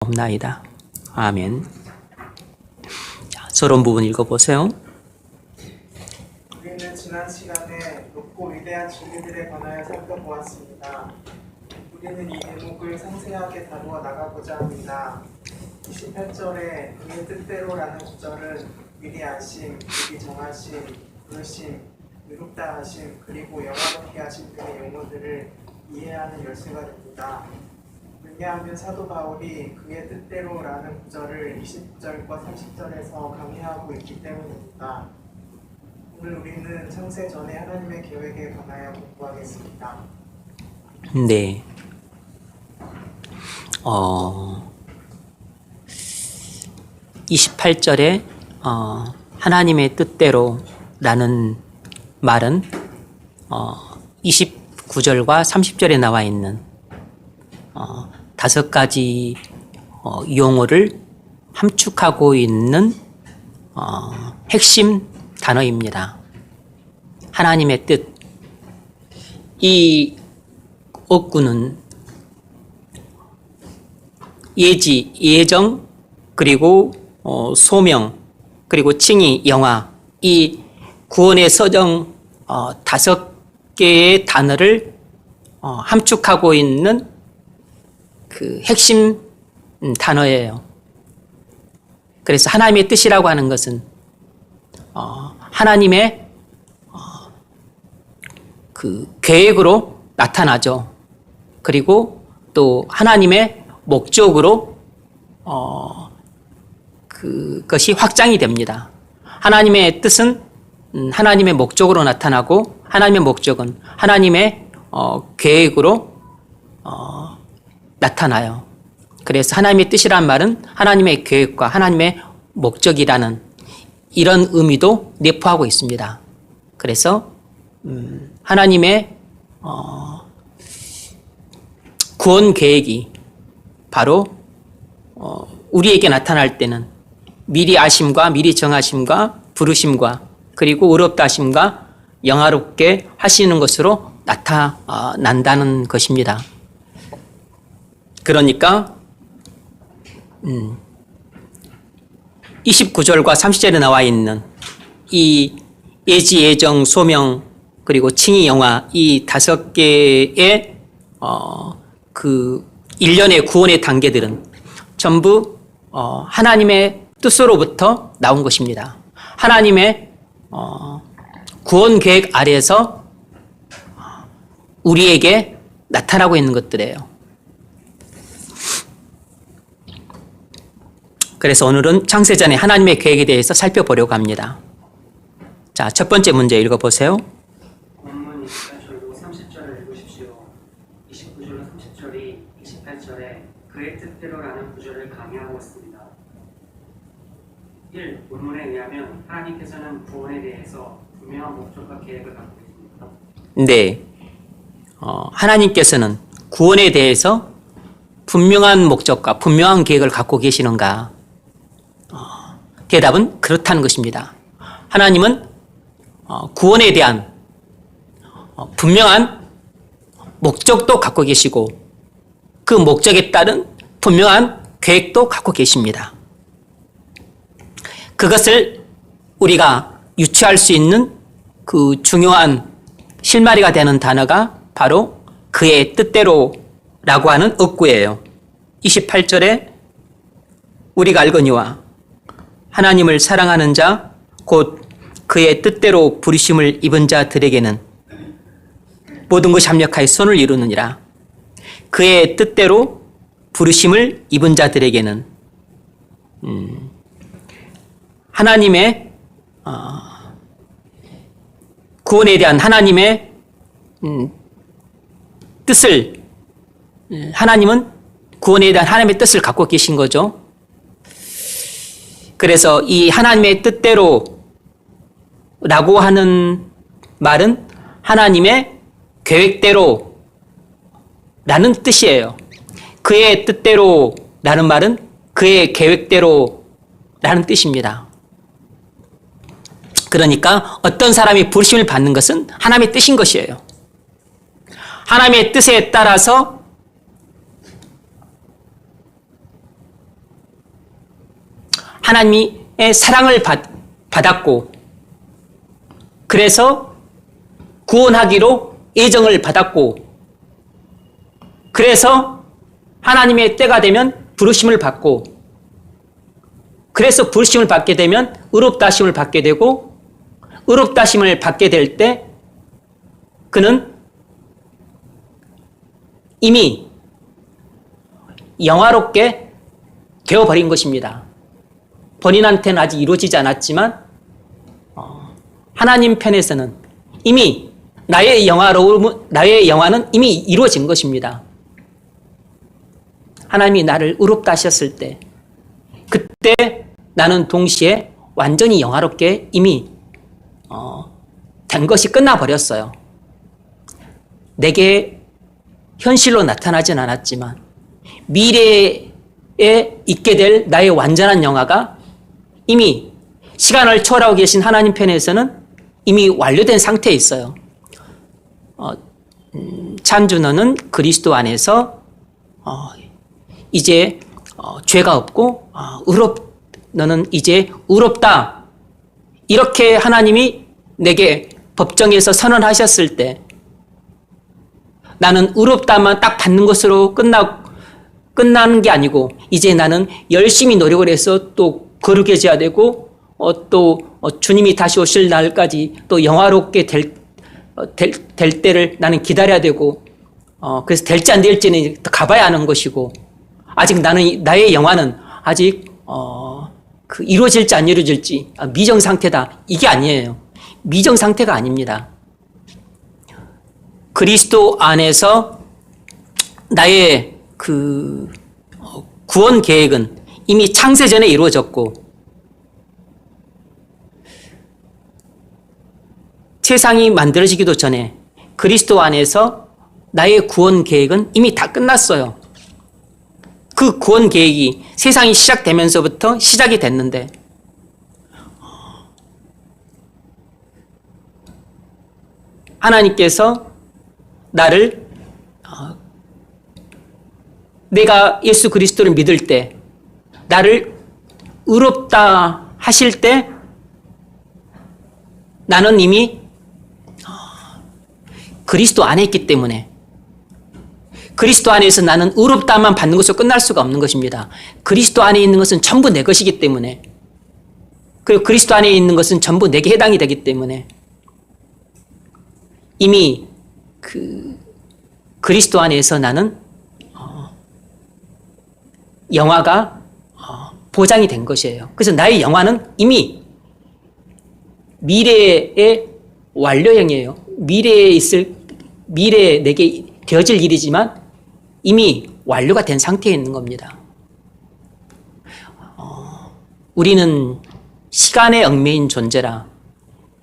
없나이다. 아멘. 자, 서론 부분 읽어보세요. 우리는 지난 시간에 높고 위대한 진리들에 관하여 살펴보았습니다. 우리는 이 대목을 상세하게 다루어 나가고자 합니다. 28절에 그의 뜻대로라는 구절은 위대하심, 미리 정하심, 부르심, 의롭다 하심, 그리고 영화롭게 하심 등의 용어들을 이해하는 열쇠가 됩니다. 왜냐하면 사도 바울이 그의 뜻대로라는 구절을 20절과 30절에서 강의하고 있기 때문입니다. 오늘 우리는 창세 전에 하나님의 계획에 관하여 공부하겠습니다. 네. 28절에 하나님의 뜻대로라는 말은 29절과 30절에 나와 있는 5가지 용어를 함축하고 있는 핵심 단어입니다. 하나님의 뜻. 이 어구는 예지, 예정, 그리고 소명, 그리고 칭의, 영화, 이 구원의 서정 5개의 단어를 함축하고 있는 그 핵심 단어예요. 그래서 하나님의 뜻이라고 하는 것은 하나님의 그 계획으로 나타나죠. 그리고 또 하나님의 목적으로 그것이 확장이 됩니다. 하나님의 뜻은 하나님의 목적으로 나타나고 하나님의 목적은 하나님의 계획으로 나타나요. 그래서 하나님의 뜻이란 말은 하나님의 계획과 하나님의 목적이라는 이런 의미도 내포하고 있습니다. 그래서 하나님의 구원 계획이 바로 우리에게 나타날 때는 미리 아심과 미리 정하심과 부르심과 그리고 의롭다 하심과 영화롭게 하시는 것으로 나타난다는 것입니다. 그러니까 29절과 30절에 나와 있는 이 예지, 예정, 소명, 그리고 칭의, 영화 이 5개의 그 일련의 구원의 단계들은 전부 하나님의 뜻으로부터 나온 것입니다. 하나님의 구원 계획 아래에서 우리에게 나타나고 있는 것들이에요. 그래서 오늘은 창세전의 하나님의 계획에 대해서 살펴보려고 합니다. 자, 첫 번째 문제 읽어보세요. 본문 28절로 30절을 읽으십시오. 29절로 30절이 28절에 그의 뜻대로라는 구절을 강의하고 있습니다. 1. 본문에 의하면 하나님께서는 구원에 대해서 분명한 목적과 계획을 갖고 계십니다. 네. 하나님께서는 구원에 대해서 분명한 목적과 분명한 계획을 갖고 계시는가? 대답은 그렇다는 것입니다. 하나님은 구원에 대한 분명한 목적도 갖고 계시고 그 목적에 따른 분명한 계획도 갖고 계십니다. 그것을 우리가 유추할 수 있는 그 중요한 실마리가 되는 단어가 바로 그의 뜻대로라고 하는 어구예요. 28절에 우리가 알거니와 하나님을 사랑하는 자 곧 그의 뜻대로 부르심을 입은 자들에게는 모든 것이 합력하여 선을 이루느니라. 그의 뜻대로 부르심을 입은 자들에게는 하나님의 구원에 대한 하나님의 뜻을 하나님은 구원에 대한 하나님의 뜻을 갖고 계신 거죠. 그래서 이 하나님의 뜻대로라고 하는 말은 하나님의 계획대로라는 뜻이에요. 그의 뜻대로라는 말은 그의 계획대로라는 뜻입니다. 그러니까 어떤 사람이 부르심을 받는 것은 하나님의 뜻인 것이에요. 하나님의 뜻에 따라서 하나님의 사랑을 받았고, 그래서 구원하기로 예정을 받았고, 그래서 하나님의 때가 되면 부르심을 받고, 그래서 부르심을 받게 되면 의롭다 하심을 받게 되고, 의롭다 하심을 받게 될 때 그는 이미 영화롭게 되어버린 것입니다. 본인한테는 아직 이루어지지 않았지만 하나님 편에서는 이미 나의 영화는 이미 이루어진 것입니다. 하나님이 나를 의롭다 하셨을 때, 그때 나는 동시에 완전히 영화롭게 이미 된 것이 끝나버렸어요. 내게 현실로 나타나진 않았지만 미래에 있게 될 나의 완전한 영화가 이미 시간을 초월하고 계신 하나님 편에서는 이미 완료된 상태에 있어요. 참주 너는 그리스도 안에서 이제 죄가 없고 너는 이제 의롭다. 이렇게 하나님이 내게 법정에서 선언하셨을 때 나는 의롭다만 딱 받는 것으로 끝나는 게 아니고 이제 나는 열심히 노력을 해서 또 거룩해져야 되고 또 주님이 다시 오실 날까지 또 영화롭게 될 때를 나는 기다려야 되고 그래서 될지 안 될지는 가봐야 하는 것이고 아직 나의 영화는 아직 이루어질지 안 이루어질지 미정 상태다. 이게 아니에요. 미정 상태가 아닙니다. 그리스도 안에서 나의 구원 계획은 이미 창세 전에 이루어졌고 세상이 만들어지기도 전에 그리스도 안에서 나의 구원 계획은 이미 다 끝났어요. 그 구원 계획이 세상이 시작되면서부터 시작이 됐는데 하나님께서 나를 내가 예수 그리스도를 믿을 때 나를 의롭다 하실 때 나는 이미 그리스도 안에 있기 때문에 그리스도 안에서 나는 의롭다만 받는 것으로 끝날 수가 없는 것입니다. 그리스도 안에 있는 것은 전부 내 것이기 때문에 그리고 그리스도 안에 있는 것은 전부 내게 해당이 되기 때문에 이미 그리스도 안에서 나는 영화가 보장이 된 것이에요. 그래서 나의 영화는 이미 미래의 완료형이에요. 미래에 내게 되어질 일이지만 이미 완료가 된 상태에 있는 겁니다. 우리는 시간에 얽매인 존재라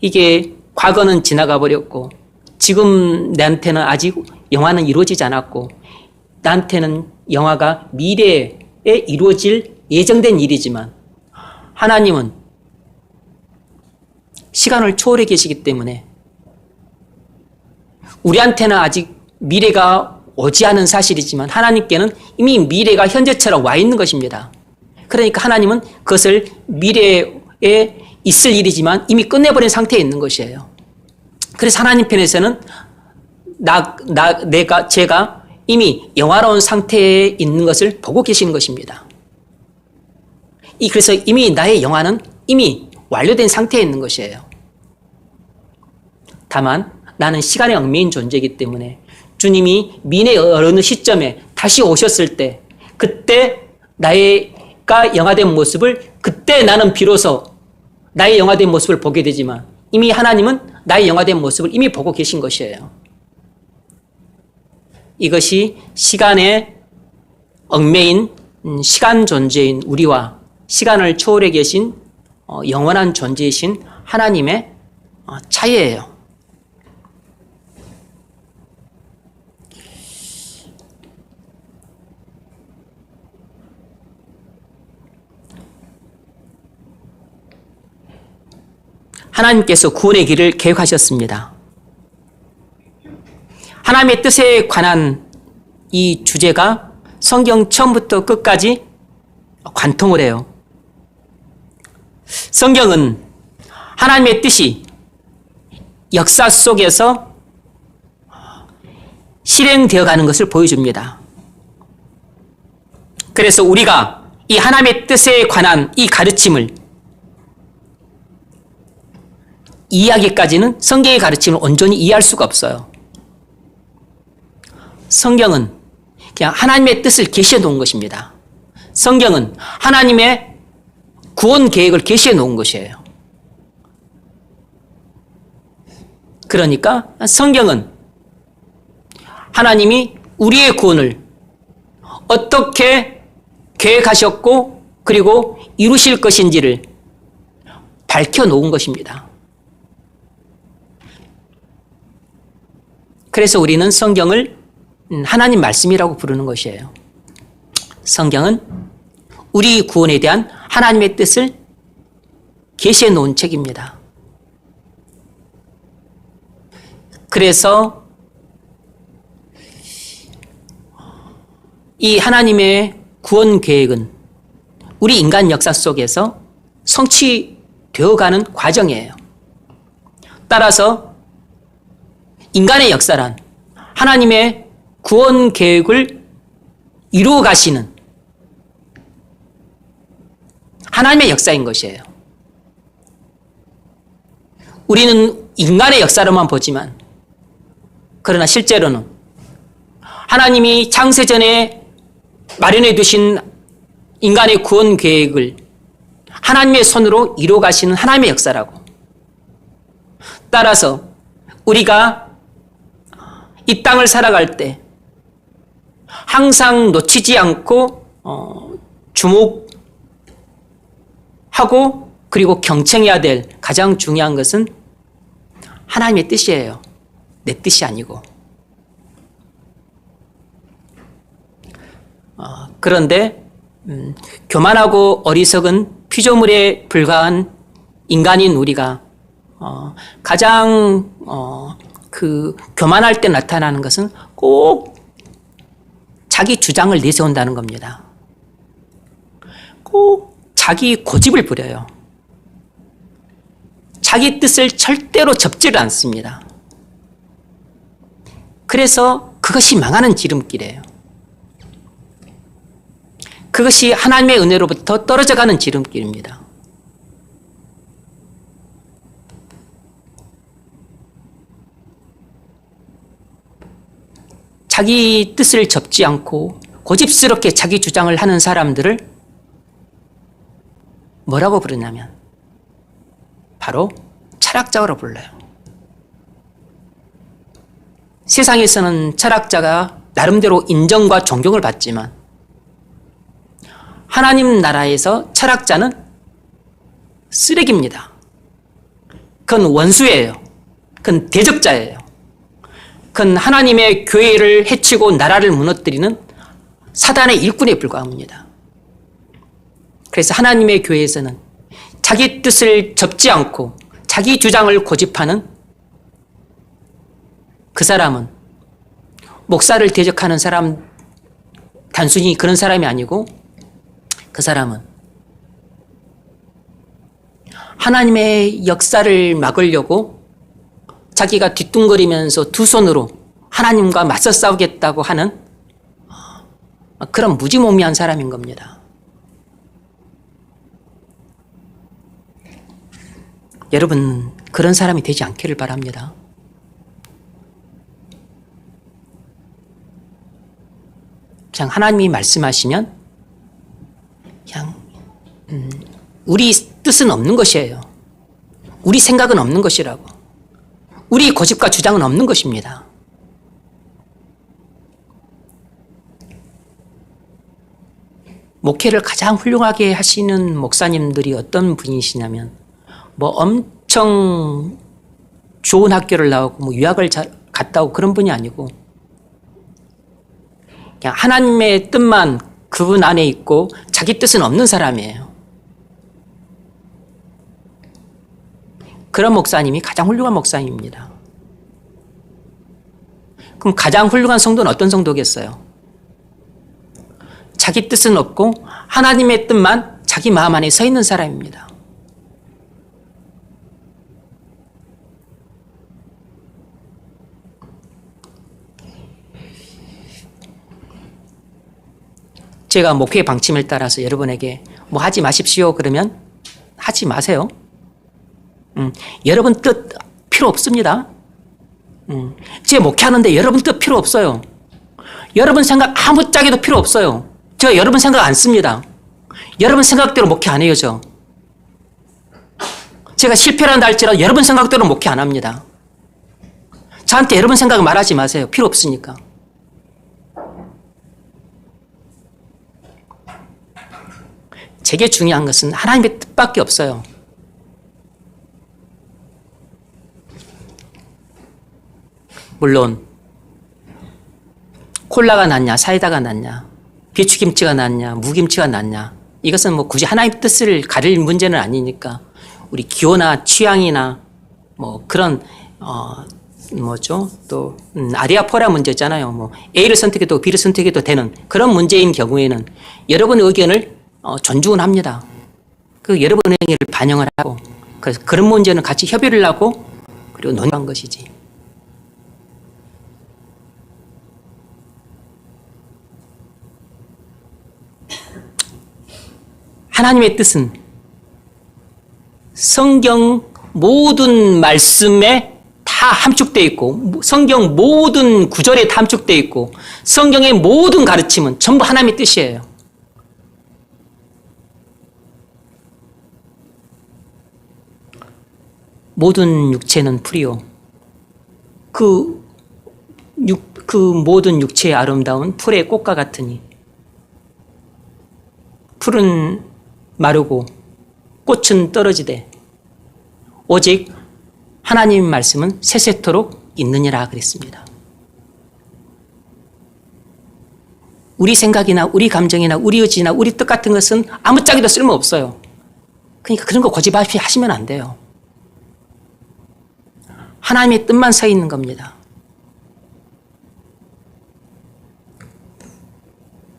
이게 과거는 지나가 버렸고 지금 나한테는 아직 영화는 이루어지지 않았고 나한테는 영화가 미래에 이루어질 예정된 일이지만 하나님은 시간을 초월해 계시기 때문에 우리한테는 아직 미래가 오지 않은 사실이지만 하나님께는 이미 미래가 현재처럼 와 있는 것입니다. 그러니까 하나님은 그것을 미래에 있을 일이지만 이미 끝내버린 상태에 있는 것이에요. 그래서 하나님 편에서는 제가 이미 영화로운 상태에 있는 것을 보고 계시는 것입니다. 그래서 이미 나의 영화는 이미 완료된 상태에 있는 것이에요. 다만 나는 시간에 얽매인 존재이기 때문에 주님이 미래의 어느 시점에 다시 오셨을 때 그때 나가 영화된 모습을 그때 나는 비로소 나의 영화된 모습을 보게 되지만 이미 하나님은 나의 영화된 모습을 이미 보고 계신 것이에요. 이것이 시간에 얽매인 시간 존재인 우리와 시간을 초월해 계신 영원한 존재이신 하나님의 차이예요. 하나님께서 구원의 길을 계획하셨습니다. 하나님의 뜻에 관한 이 주제가 성경 처음부터 끝까지 관통을 해요. 성경은 하나님의 뜻이 역사 속에서 실행되어 가는 것을 보여줍니다. 그래서 우리가 이 하나님의 뜻에 관한 이 가르침을 이해하기까지는 성경의 가르침을 온전히 이해할 수가 없어요. 성경은 그냥 하나님의 뜻을 계시해 놓은 것입니다. 성경은 하나님의 구원 계획을 계시해 놓은 것이에요. 그러니까 성경은 하나님이 우리의 구원을 어떻게 계획하셨고 그리고 이루실 것인지를 밝혀놓은 것입니다. 그래서 우리는 성경을 하나님 말씀이라고 부르는 것이에요. 성경은 우리 구원에 대한 하나님의 뜻을 계시해 놓은 책입니다. 그래서 이 하나님의 구원 계획은 우리 인간 역사 속에서 성취되어가는 과정이에요. 따라서 인간의 역사란 하나님의 구원 계획을 이루어 가시는 하나님의 역사인 것이에요. 우리는 인간의 역사로만 보지만 그러나 실제로는 하나님이 창세전에 마련해 두신 인간의 구원 계획을 하나님의 손으로 이루어 가시는 하나님의 역사라고. 따라서 우리가 이 땅을 살아갈 때 항상 놓치지 않고 주목하고 그리고 경청해야 될 가장 중요한 것은 하나님의 뜻이에요. 내 뜻이 아니고. 그런데 교만하고 어리석은 피조물에 불과한 인간인 우리가 가장 교만할 때 나타나는 것은 꼭 자기 주장을 내세운다는 겁니다. 꼭 자기 고집을 부려요. 자기 뜻을 절대로 접지를 않습니다. 그래서 그것이 망하는 지름길이에요. 그것이 하나님의 은혜로부터 떨어져가는 지름길입니다. 자기 뜻을 접지 않고 고집스럽게 자기 주장을 하는 사람들을 뭐라고 부르냐면 바로 철학자로 불러요. 세상에서는 철학자가 나름대로 인정과 존경을 받지만 하나님 나라에서 철학자는 쓰레기입니다. 그건 원수예요. 그건 대적자예요. 그건 하나님의 교회를 해치고 나라를 무너뜨리는 사단의 일꾼에 불과합니다. 그래서 하나님의 교회에서는 자기 뜻을 접지 않고 자기 주장을 고집하는 그 사람은 목사를 대적하는 사람, 단순히 그런 사람이 아니고 그 사람은 하나님의 역사를 막으려고 자기가 뒤뚱거리면서 두 손으로 하나님과 맞서 싸우겠다고 하는 그런 무지몽매한 사람인 겁니다. 여러분, 그런 사람이 되지 않기를 바랍니다. 그냥 하나님이 말씀하시면 그냥 우리 뜻은 없는 것이에요. 우리 생각은 없는 것이라고. 우리 고집과 주장은 없는 것입니다. 목회를 가장 훌륭하게 하시는 목사님들이 어떤 분이시냐면 엄청 좋은 학교를 나오고 유학을 갔다 오고 그런 분이 아니고 그냥 하나님의 뜻만 그분 안에 있고 자기 뜻은 없는 사람이에요. 그런 목사님이 가장 훌륭한 목사님입니다. 그럼 가장 훌륭한 성도는 어떤 성도겠어요? 자기 뜻은 없고 하나님의 뜻만 자기 마음 안에 서 있는 사람입니다. 제가 목회 방침을 따라서 여러분에게 뭐 하지 마십시오 그러면 하지 마세요. 여러분 뜻 필요 없습니다. 제 목회하는데 여러분 뜻 필요 없어요. 여러분 생각 아무짝에도 필요 없어요. 저 여러분 생각 안 씁니다. 여러분 생각대로 목회 안 해요, 저. 제가 실패한다 할지라도 여러분 생각대로 목회 안 합니다. 저한테 여러분 생각 말하지 마세요. 필요 없으니까. 제게 중요한 것은 하나님의 뜻밖에 없어요. 물론 콜라가 낫냐 사이다가 낫냐 배추김치가 낫냐 무김치가 낫냐 이것은 뭐 굳이 하나님의 뜻을 가릴 문제는 아니니까 우리 기호나 취향이나 뭐 그런 뭐죠 또 아리아포라 문제잖아요. 뭐 A를 선택해도 B를 선택해도 되는 그런 문제인 경우에는 여러분의 의견을 존중은 합니다. 그 여러분의 의견을 반영을 하고 그래서 그런 문제는 같이 협의를 하고 그리고 논의한 것이지. 하나님의 뜻은 성경 모든 말씀에 다 함축되어 있고 성경 모든 구절에 다 함축되어 있고 성경의 모든 가르침은 전부 하나님의 뜻이에요. 모든 육체는 풀이요. 그 모든 육체의 아름다운 풀의 꽃과 같으니 풀은 마르고 꽃은 떨어지되 오직 하나님 말씀은 세세토록 있느니라 그랬습니다. 우리 생각이나 우리 감정이나 우리 의지나 우리 뜻 같은 것은 아무짝에도 쓸모없어요. 그러니까 그런 거 고집없이 하시면 안 돼요. 하나님의 뜻만 서 있는 겁니다.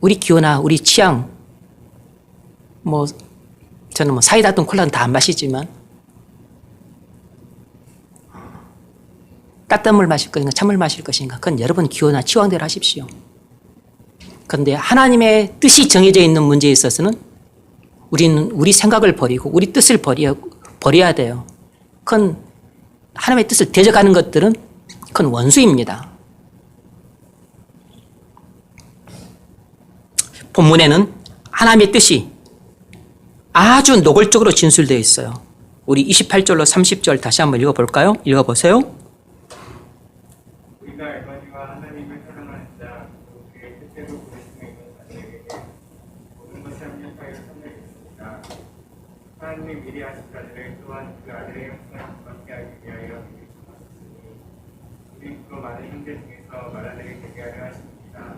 우리 기호나 우리 취향 뭐 저는 뭐 사이다든 콜라는 다 안 마시지만 따뜻한 물 마실 것인가 찬물 마실 것인가 그건 여러분 기호나 취향대로 하십시오. 그런데 하나님의 뜻이 정해져 있는 문제에 있어서는 우리는 우리 생각을 버리고 우리 뜻을 버려야 돼요. 그건 하나님의 뜻을 대적하는 것들은 그건 원수입니다. 본문에는 하나님의 뜻이 아주 노골적으로 진술되어 있어요. 우리 28절로 30절 다시 한번 읽어볼까요? 읽어보세요. 우리가 알바니와 하나님을 사랑하는 자, 그의 뜻대로 부르심에 있는 자들에게 모든 것이 합력하여 선택했습니다. 하나님이 미리 하신 자들을 또한 그 아들의 형상을 받게 하기 위하여 미리 정하셨으니 우리 그 많은 형제 중에서 말하되게 되게 하려 하십니다.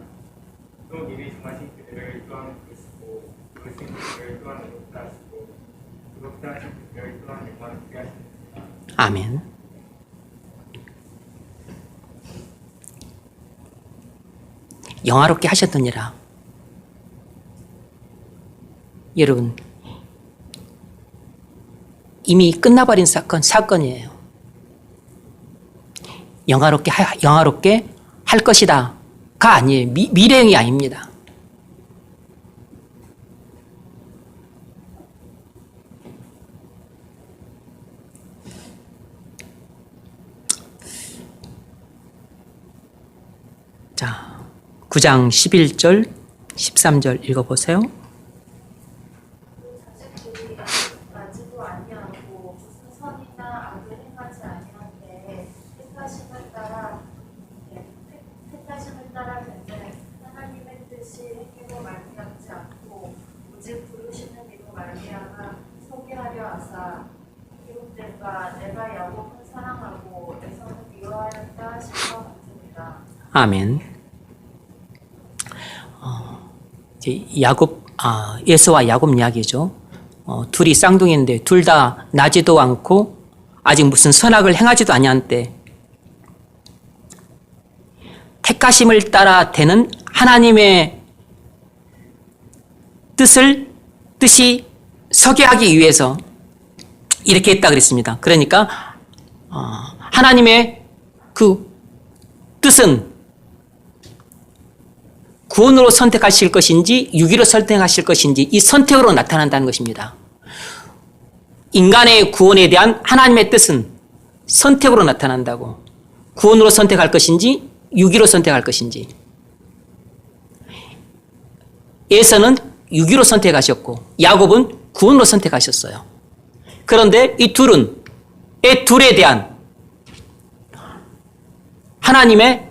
또 미리 정하신 그들을 또한 부르시고 부르신 그들을 또한 의롭다 하시고 의롭다 하신 그들을 또한 영광스럽게 하십니다. 아멘. 영화롭게 하셨느니라. 여러분 이미 끝나버린 사건이에요. 영화롭게 할 것이다가 아니에요. 미래형이 아닙니다. 자, 9장 11절, 13절 읽어보세요. 자식들이 나지도 아니하고 무슨 선이나 악을 행하지 아니한데 택하심을 따라 되는 하나님의 뜻이 행위로 말미암지 않고 오직 부르시는 이로 말미암아 소개하려 하사 기록된 바 내가 야곱을 사랑하고 에서는 미워하였다 하신 것 같습니다. 아멘. 에서와 야곱 이야기죠. 둘이 쌍둥이인데 둘 다 나지도 않고 아직 무슨 선악을 행하지도 아니한때 택하심을 따라 되는 하나님의 뜻이 서게 하기 위해서 이렇게 했다 그랬습니다. 그러니까 하나님의 그 뜻은 구원으로 선택하실 것인지 유기로 선택하실 것인지 이 선택으로 나타난다는 것입니다. 인간의 구원에 대한 하나님의 뜻은 선택으로 나타난다고. 구원으로 선택할 것인지 유기로 선택할 것인지. 에서는 유기로 선택하셨고 야곱은 구원으로 선택하셨어요. 그런데 이 둘에 대한 하나님의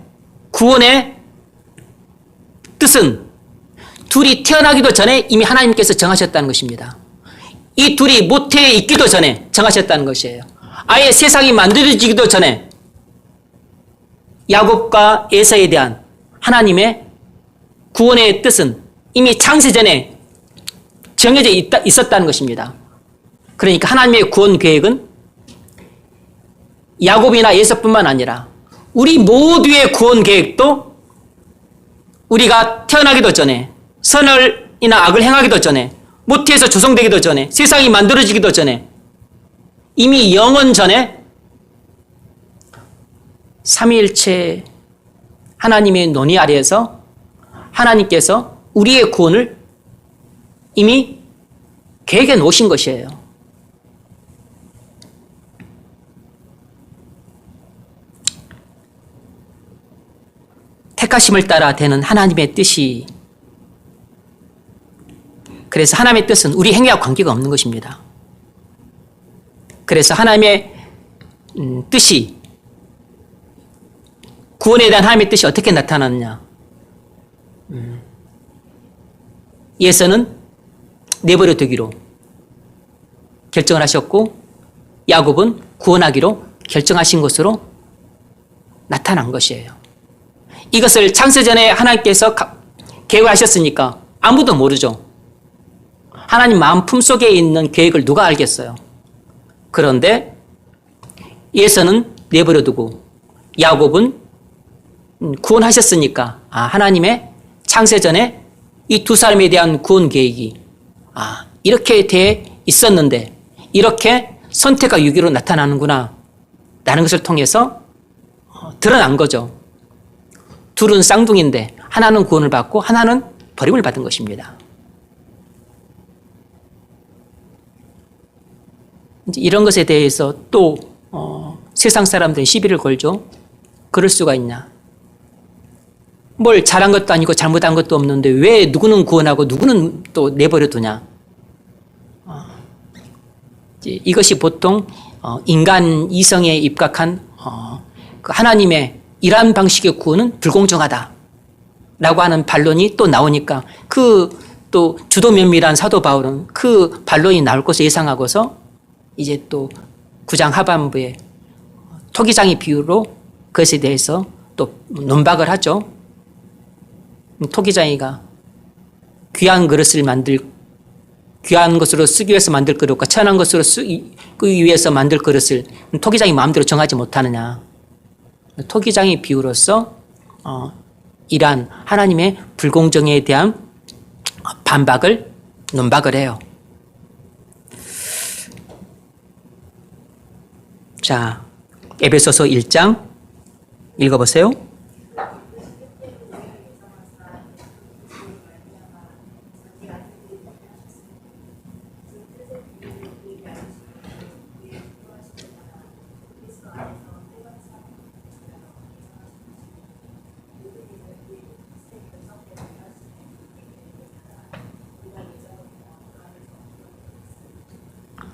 구원의 뜻은 둘이 태어나기도 전에 이미 하나님께서 정하셨다는 것입니다. 이 둘이 모태에 있기도 전에 정하셨다는 것이에요. 아예 세상이 만들어지기도 전에 야곱과 에서에 대한 하나님의 구원의 뜻은 이미 창세 전에 정해져 있었다는 것입니다. 그러니까 하나님의 구원 계획은 야곱이나 에서뿐만 아니라 우리 모두의 구원 계획도 우리가 태어나기도 전에 선을이나 악을 행하기도 전에 모태에서 조성되기도 전에 세상이 만들어지기도 전에 이미 영원 전에 삼위일체 하나님의 논의 아래에서 하나님께서 우리의 구원을 이미 계획해 놓으신 것이에요. 택하심을 따라 되는 하나님의 뜻이, 그래서 하나님의 뜻은 우리 행위와 관계가 없는 것입니다. 그래서 하나님의 뜻이, 구원에 대한 하나님의 뜻이 어떻게 나타났느냐. 예서는 내버려 두기로 결정을 하셨고 야곱은 구원하기로 결정하신 것으로 나타난 것이에요. 이것을 창세전에 하나님께서 계획하셨으니까 아무도 모르죠. 하나님 마음 품속에 있는 계획을 누가 알겠어요. 그런데 예서는 내버려 두고 야곱은 구원하셨으니까 하나님의 창세전에 이 두 사람에 대한 구원 계획이 이렇게 돼 있었는데 이렇게 선택과 유기로 나타나는구나 라는 것을 통해서 드러난 거죠. 둘은 쌍둥이인데 하나는 구원을 받고 하나는 버림을 받은 것입니다. 이제 이런 것에 대해서 또 세상 사람들은 시비를 걸죠. 그럴 수가 있냐. 뭘 잘한 것도 아니고 잘못한 것도 없는데 왜 누구는 구원하고 누구는 또 내버려 두냐. 이것이 보통 인간 이성에 입각한 그 하나님의 이러한 방식의 구원은 불공정하다 라고 하는 반론이 또 나오니까 그 또 주도 면밀한 사도 바울은 그 반론이 나올 것을 예상하고서 이제 또 9장 하반부에 토기장의 비유로 그것에 대해서 또 논박을 하죠. 토기장이가 귀한 것으로 쓰기 위해서 만들 그릇과 천한 것으로 쓰기 위해서 만들 그릇을 토기장이 마음대로 정하지 못하느냐. 토기장의 비유로서 이러한 하나님의 불공정에 대한 논박을 해요. 자, 에베소서 1장 읽어보세요.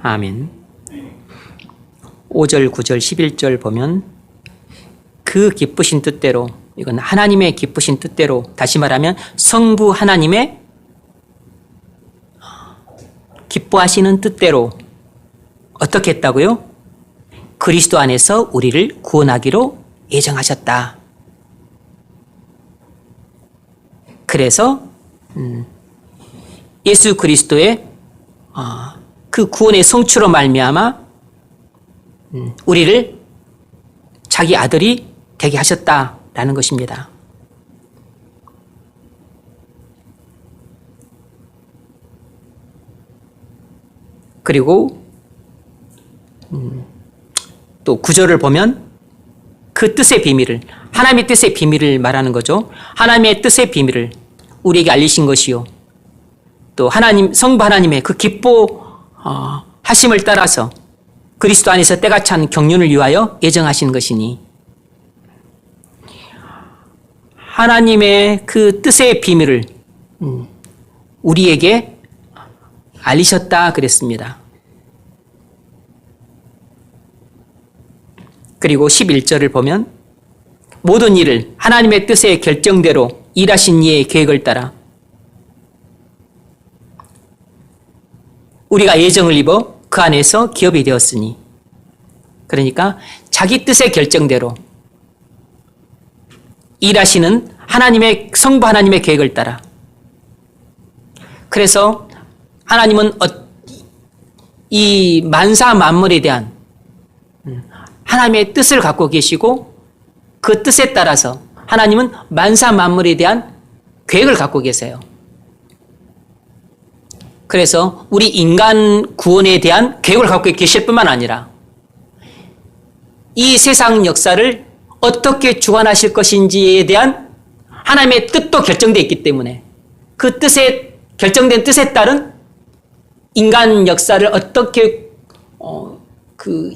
아멘. 5절, 9절, 11절 보면 그 기쁘신 뜻대로, 이건 하나님의 기쁘신 뜻대로, 다시 말하면 성부 하나님의 기뻐하시는 뜻대로 어떻게 했다고요? 그리스도 안에서 우리를 구원하기로 예정하셨다. 그래서 예수 그리스도의 그 구원의 성취로 말미암아 우리를 자기 아들이 되게 하셨다라는 것입니다. 그리고 또 9절을 보면 그 뜻의 비밀을, 하나님의 뜻의 비밀을 말하는 거죠. 하나님의 뜻의 비밀을 우리에게 알리신 것이요. 또 하나님, 성부 하나님의 그 기뻐하심을 따라서 그리스도 안에서 때가 찬 경륜을 위하여 예정하신 것이니 하나님의 그 뜻의 비밀을 우리에게 알리셨다 그랬습니다. 그리고 11절을 보면 모든 일을 하나님의 뜻의 결정대로 일하신 이의 계획을 따라 우리가 예정을 입어 그 안에서 기업이 되었으니, 그러니까 자기 뜻의 결정대로 일하시는 하나님의, 성부 하나님의 계획을 따라. 그래서 하나님은 이 만사 만물에 대한 하나님의 뜻을 갖고 계시고 그 뜻에 따라서 하나님은 만사 만물에 대한 계획을 갖고 계세요. 그래서 우리 인간 구원에 대한 계획을 갖고 계실 뿐만 아니라 이 세상 역사를 어떻게 주관하실 것인지에 대한 하나님의 뜻도 결정되어 있기 때문에 그 뜻에, 결정된 뜻에 따른 인간 역사를 어떻게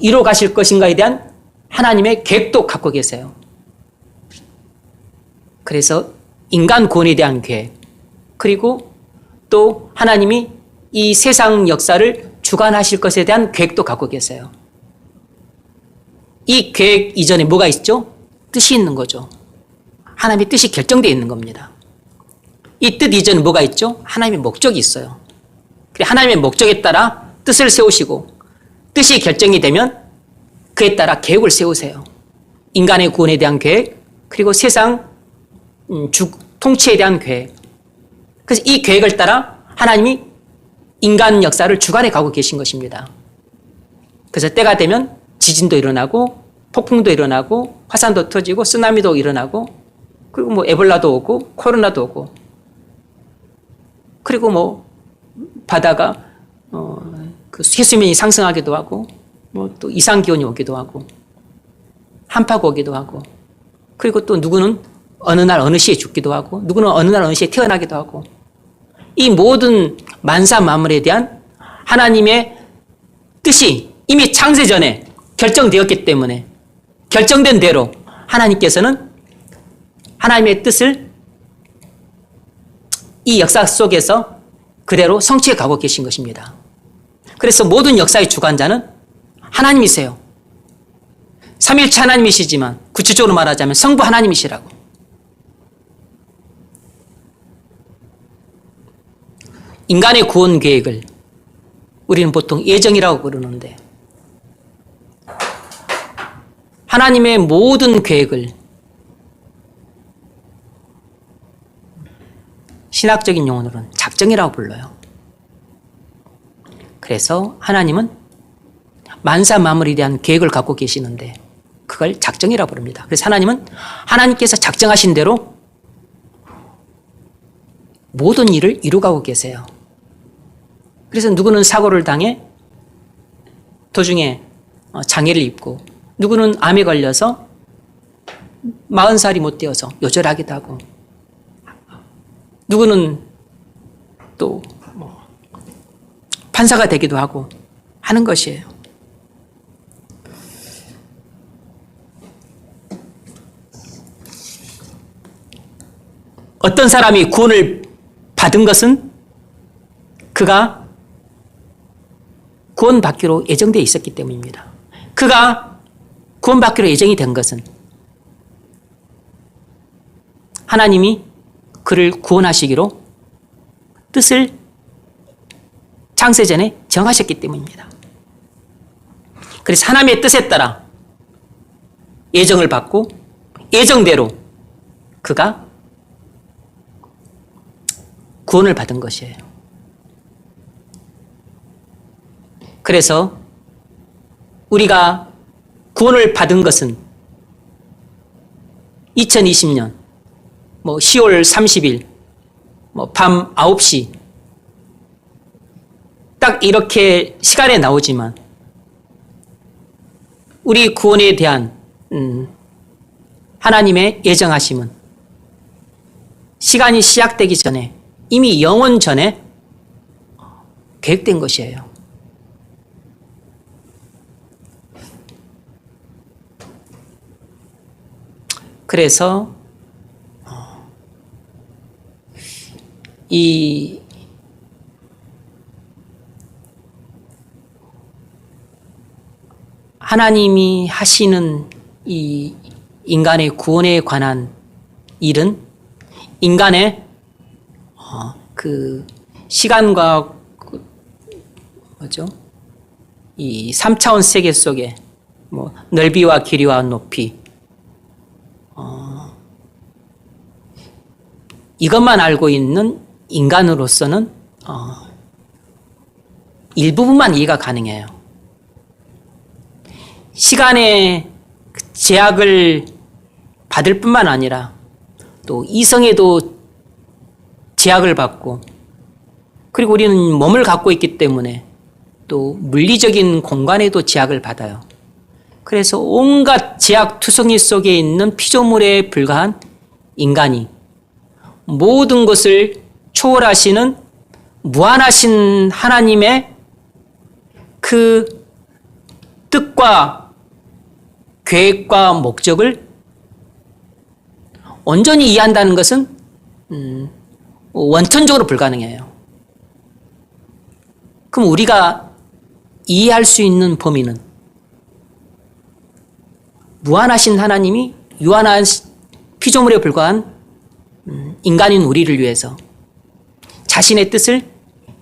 이뤄 가실 것인가에 대한 하나님의 계획도 갖고 계세요. 그래서 인간 구원에 대한 계획, 그리고 또 하나님이 이 세상 역사를 주관하실 것에 대한 계획도 갖고 계세요. 이 계획 이전에 뭐가 있죠? 뜻이 있는 거죠. 하나님의 뜻이 결정되어 있는 겁니다. 이 뜻 이전에 뭐가 있죠? 하나님의 목적이 있어요. 하나님의 목적에 따라 뜻을 세우시고 뜻이 결정이 되면 그에 따라 계획을 세우세요. 인간의 구원에 대한 계획, 그리고 세상 통치에 대한 계획. 그래서 이 계획을 따라 하나님이 인간 역사를 주관해 가고 계신 것입니다. 그래서 때가 되면 지진도 일어나고 폭풍도 일어나고 화산도 터지고 쓰나미도 일어나고 그리고 뭐 에볼라도 오고 코로나도 오고 그리고 뭐 바다가 그 해수면이 상승하기도 하고 뭐 또 이상 기온이 오기도 하고 한파가 오기도 하고 그리고 또 누구는 어느 날 어느 시에 죽기도 하고 누구는 어느 날 어느 시에 태어나기도 하고 이 모든 만사 만물에 대한 하나님의 뜻이 이미 창세 전에 결정되었기 때문에 결정된 대로 하나님께서는 하나님의 뜻을 이 역사 속에서 그대로 성취해 가고 계신 것입니다. 그래서 모든 역사의 주관자는 하나님이세요. 삼일체 하나님이시지만 구체적으로 말하자면 성부 하나님이시라고. 인간의 구원 계획을 우리는 보통 예정이라고 부르는데 하나님의 모든 계획을 신학적인 용어로는 작정이라고 불러요. 그래서 하나님은 만사 만물에 대한 계획을 갖고 계시는데 그걸 작정이라고 부릅니다. 그래서 하나님은 하나님께서 작정하신 대로 모든 일을 이루가고 계세요. 그래서 누구는 사고를 당해 도중에 장애를 입고 누구는 암에 걸려서 40살이 못 되어서 요절하기도 하고 누구는 또 판사가 되기도 하고 하는 것이에요. 어떤 사람이 구원을 받은 것은 그가 구원받기로 예정되어 있었기 때문입니다. 그가 구원받기로 예정이 된 것은 하나님이 그를 구원하시기로 뜻을 창세전에 정하셨기 때문입니다. 그래서 하나님의 뜻에 따라 예정을 받고 예정대로 그가 구원을 받은 것이에요. 그래서 우리가 구원을 받은 것은 2020년 10월 30일 밤 9시 딱 이렇게 시간에 나오지만 우리 구원에 대한 하나님의 예정하심은 시간이 시작되기 전에 이미 영원 전에 계획된 것이에요. 그래서 이 하나님이 하시는 이 인간의 구원에 관한 일은 인간의 그 시간과 이 3차원 세계 속에 뭐 넓이와 길이와 높이 이것만 알고 있는 인간으로서는 일부분만 이해가 가능해요. 시간의 제약을 받을 뿐만 아니라 또 이성에도 제약을 받고, 그리고 우리는 몸을 갖고 있기 때문에 또 물리적인 공간에도 제약을 받아요. 그래서 온갖 제약 투성이 속에 있는 피조물에 불과한 인간이 모든 것을 초월하시는 무한하신 하나님의 그 뜻과 계획과 목적을 온전히 이해한다는 것은 원천적으로 불가능해요. 그럼 우리가 이해할 수 있는 범위는 무한하신 하나님이 유한한 피조물에 불과한 인간인 우리를 위해서 자신의 뜻을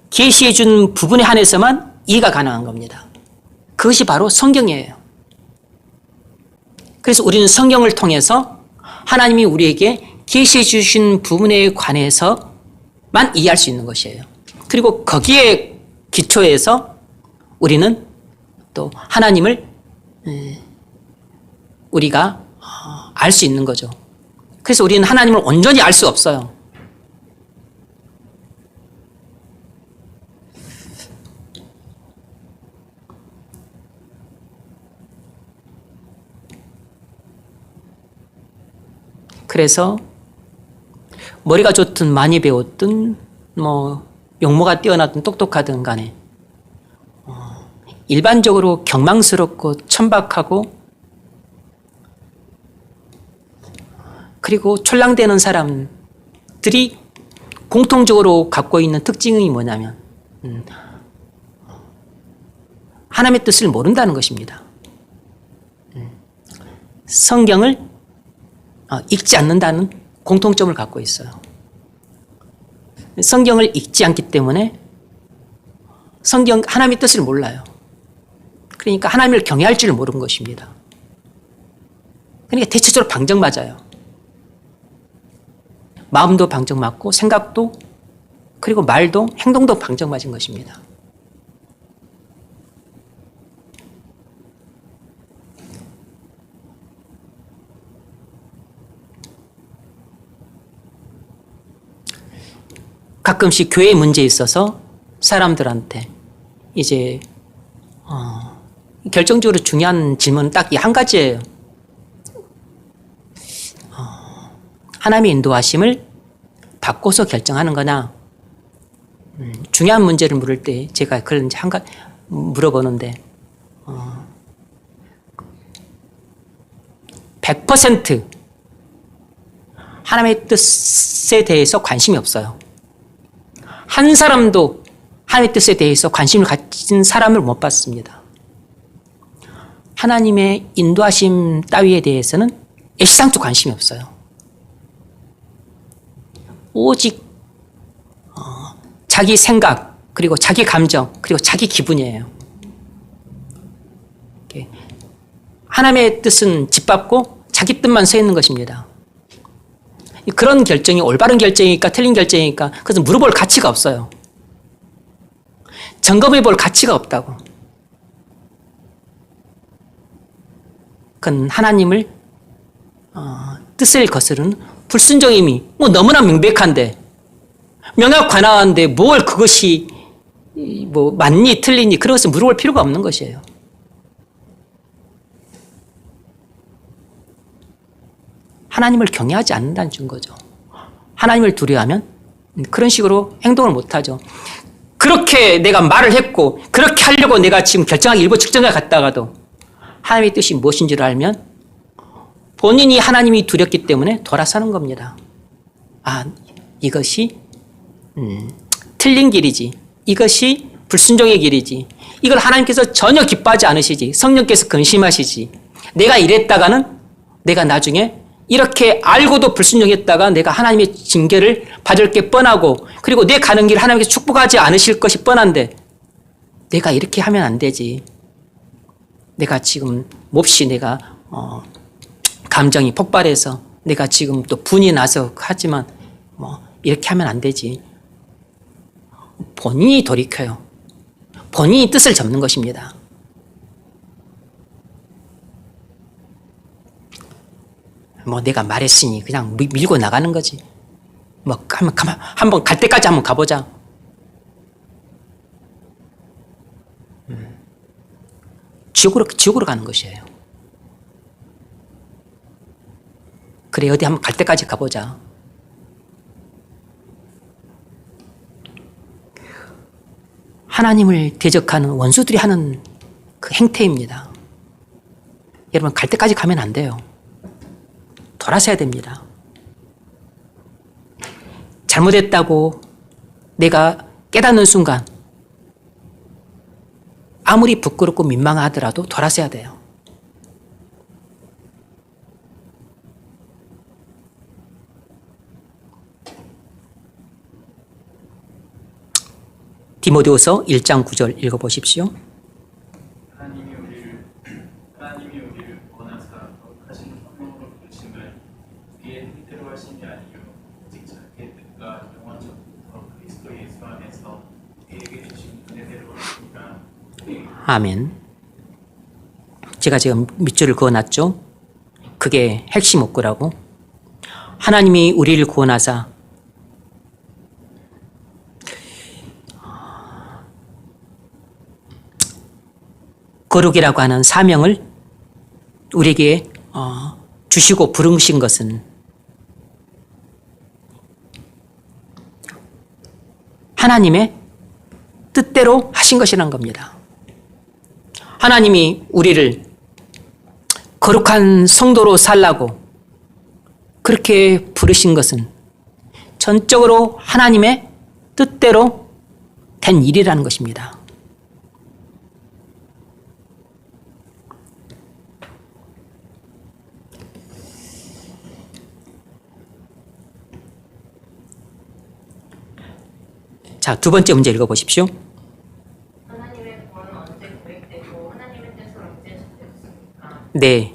계시해 준 부분에 한해서만 이해가 가능한 겁니다. 그것이 바로 성경이에요. 그래서 우리는 성경을 통해서 하나님이 우리에게 계시해 주신 부분에 관해서만 이해할 수 있는 것이에요. 그리고 거기에 기초해서 우리는 또 하나님을 우리가 알 수 있는 거죠. 그래서 우리는 하나님을 온전히 알 수 없어요. 그래서 머리가 좋든 많이 배웠든 뭐 용모가 뛰어나든 똑똑하든 간에 일반적으로 경망스럽고 천박하고 그리고 촐랑대는 사람들이 공통적으로 갖고 있는 특징이 뭐냐면 하나님의 뜻을 모른다는 것입니다. 성경을 읽지 않는다는 공통점을 갖고 있어요. 성경을 읽지 않기 때문에 하나님의 뜻을 몰라요. 그러니까 하나님을 경외할 줄 모르는 것입니다. 그러니까 대체적으로 방정맞아요. 마음도 방정맞고 생각도 그리고 말도 행동도 방정맞은 것입니다. 가끔씩 교회의 문제에 있어서 사람들한테 이제 결정적으로 중요한 질문은 딱 이 한 가지예요. 하나님의 인도하심을 받고서 결정하는 거나 중요한 문제를 물을 때 제가 그걸 이제 물어보는데 100% 하나님의 뜻에 대해서 관심이 없어요. 한 사람도 하나님의 뜻에 대해서 관심을 가진 사람을 못 봤습니다. 하나님의 인도하심 따위에 대해서는 애시당초 관심이 없어요. 오직 자기 생각, 그리고 자기 감정, 그리고 자기 기분이에요. 하나님의 뜻은 짓밟고 자기 뜻만 서 있는 것입니다. 그런 결정이 올바른 결정이니까 틀린 결정이니까 그것은 물어볼 가치가 없어요. 점검해 볼 가치가 없다고. 그건 하나님을 뜻을 거스르는 불순종임이 뭐 너무나 명백한데 명확관화한데 뭘 그것이 뭐 맞니 틀리니 그런 것을 물어볼 필요가 없는 것이에요. 하나님을 경외하지 않는다는 준 거죠. 하나님을 두려워하면 그런 식으로 행동을 못하죠. 그렇게 내가 말을 했고 그렇게 하려고 내가 지금 결정하기 일부 직전에 갔다가도 하나님의 뜻이 무엇인지를 알면 본인이 하나님이 두렵기 때문에 돌아서는 겁니다. 아, 이것이 틀린 길이지. 이것이 불순종의 길이지. 이걸 하나님께서 전혀 기뻐하지 않으시지. 성령께서 근심하시지. 내가 이랬다가는 내가 나중에 이렇게 알고도 불순종했다가 내가 하나님의 징계를 받을 게 뻔하고 그리고 내 가는 길 하나님께서 축복하지 않으실 것이 뻔한데 내가 이렇게 하면 안 되지. 내가 지금 몹시 내가 감정이 폭발해서 내가 지금 또 분이 나서 하지만 이렇게 하면 안 되지. 본인이 돌이켜요. 본인이 뜻을 접는 것입니다. 내가 말했으니 그냥 밀고 나가는 거지. 한번 갈 때까지 한번 가보자. 지옥으로 가는 것이에요. 그래, 어디 한번 갈 때까지 가보자. 하나님을 대적하는 원수들이 하는 그 행태입니다. 여러분, 갈 때까지 가면 안 돼요. 돌아서야 됩니다. 잘못했다고 내가 깨닫는 순간 아무리 부끄럽고 민망하더라도 돌아서야 돼요. 디모데후서 1장 9절 읽어보십시오. 하나님이 우리를 원하사 거룩하신 성령으로 부르심을 우리의 뜻대로 하신 게 아니요 오직 자기의 뜻과 영원전부터 그리스도 예수 안에서 우리에게 주신 은혜대로 하시니라. 아멘. 제가 지금 밑줄을 그어놨죠. 그게 핵심 문구라고. 하나님이 우리를 구원하사 거룩이라고 하는 사명을 우리에게 주시고 부르신 것은 하나님의 뜻대로 하신 것이라는 겁니다. 하나님이 우리를 거룩한 성도로 살라고 그렇게 부르신 것은 전적으로 하나님의 뜻대로 된 일이라는 것입니다. 자, 두 번째 문제 읽어보십시오. 하나님의 구원은 언제 계획되고 하나님의 뜻은 언제 시작됐습니까? 네.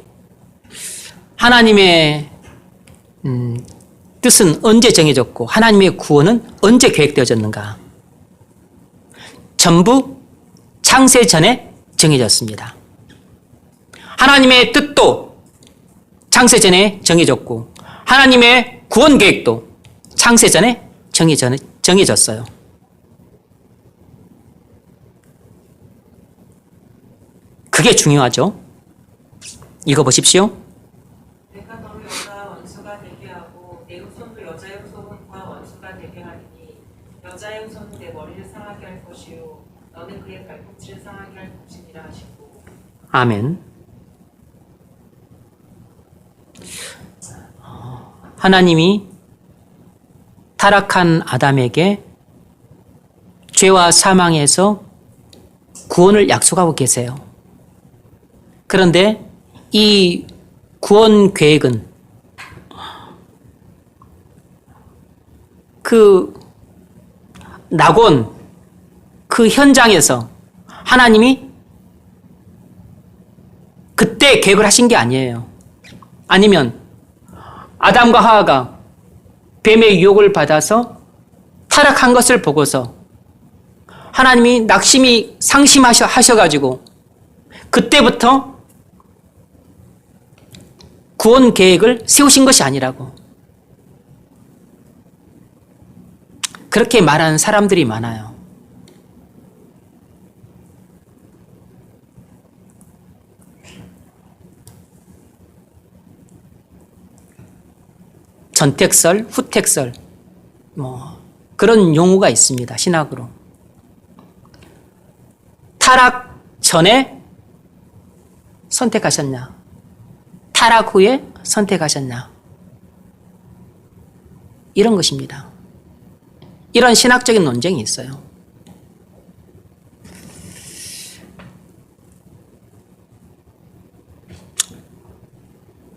하나님의 뜻은 언제 정해졌고 하나님의 구원은 언제 계획되어졌는가? 전부 창세 전에 정해졌습니다. 하나님의 뜻도 창세 전에 정해졌고 하나님의 구원 계획도 창세 전에 정해졌어요. 그게 중요하죠. 읽어보십시오. 내가 너를 여자와 원수가 되게 하고 내 후손도 여자의 후손과 원수가 되게 하리니 여자의 후손은 내 머리를 상하게 할 것이요 너는 그의 발꿈치를 상하게 할 것이니라 하시고. 아멘. 하나님이 타락한 아담에게 죄와 사망에서 구원을 약속하고 계세요. 그런데 이 구원 계획은 그 낙원 그 현장에서 하나님이 그때 계획을 하신 게 아니에요. 아니면 아담과 하와가 뱀의 유혹을 받아서 타락한 것을 보고서 하나님이 낙심이 상심하셔가지고 그때부터 구원 계획을 세우신 것이 아니라고. 그렇게 말하는 사람들이 많아요. 전택설, 후택설 그런 용어가 있습니다. 신학으로. 타락 전에 선택하셨냐? 타락 후에 선택하셨냐? 이런 것입니다. 이런 신학적인 논쟁이 있어요.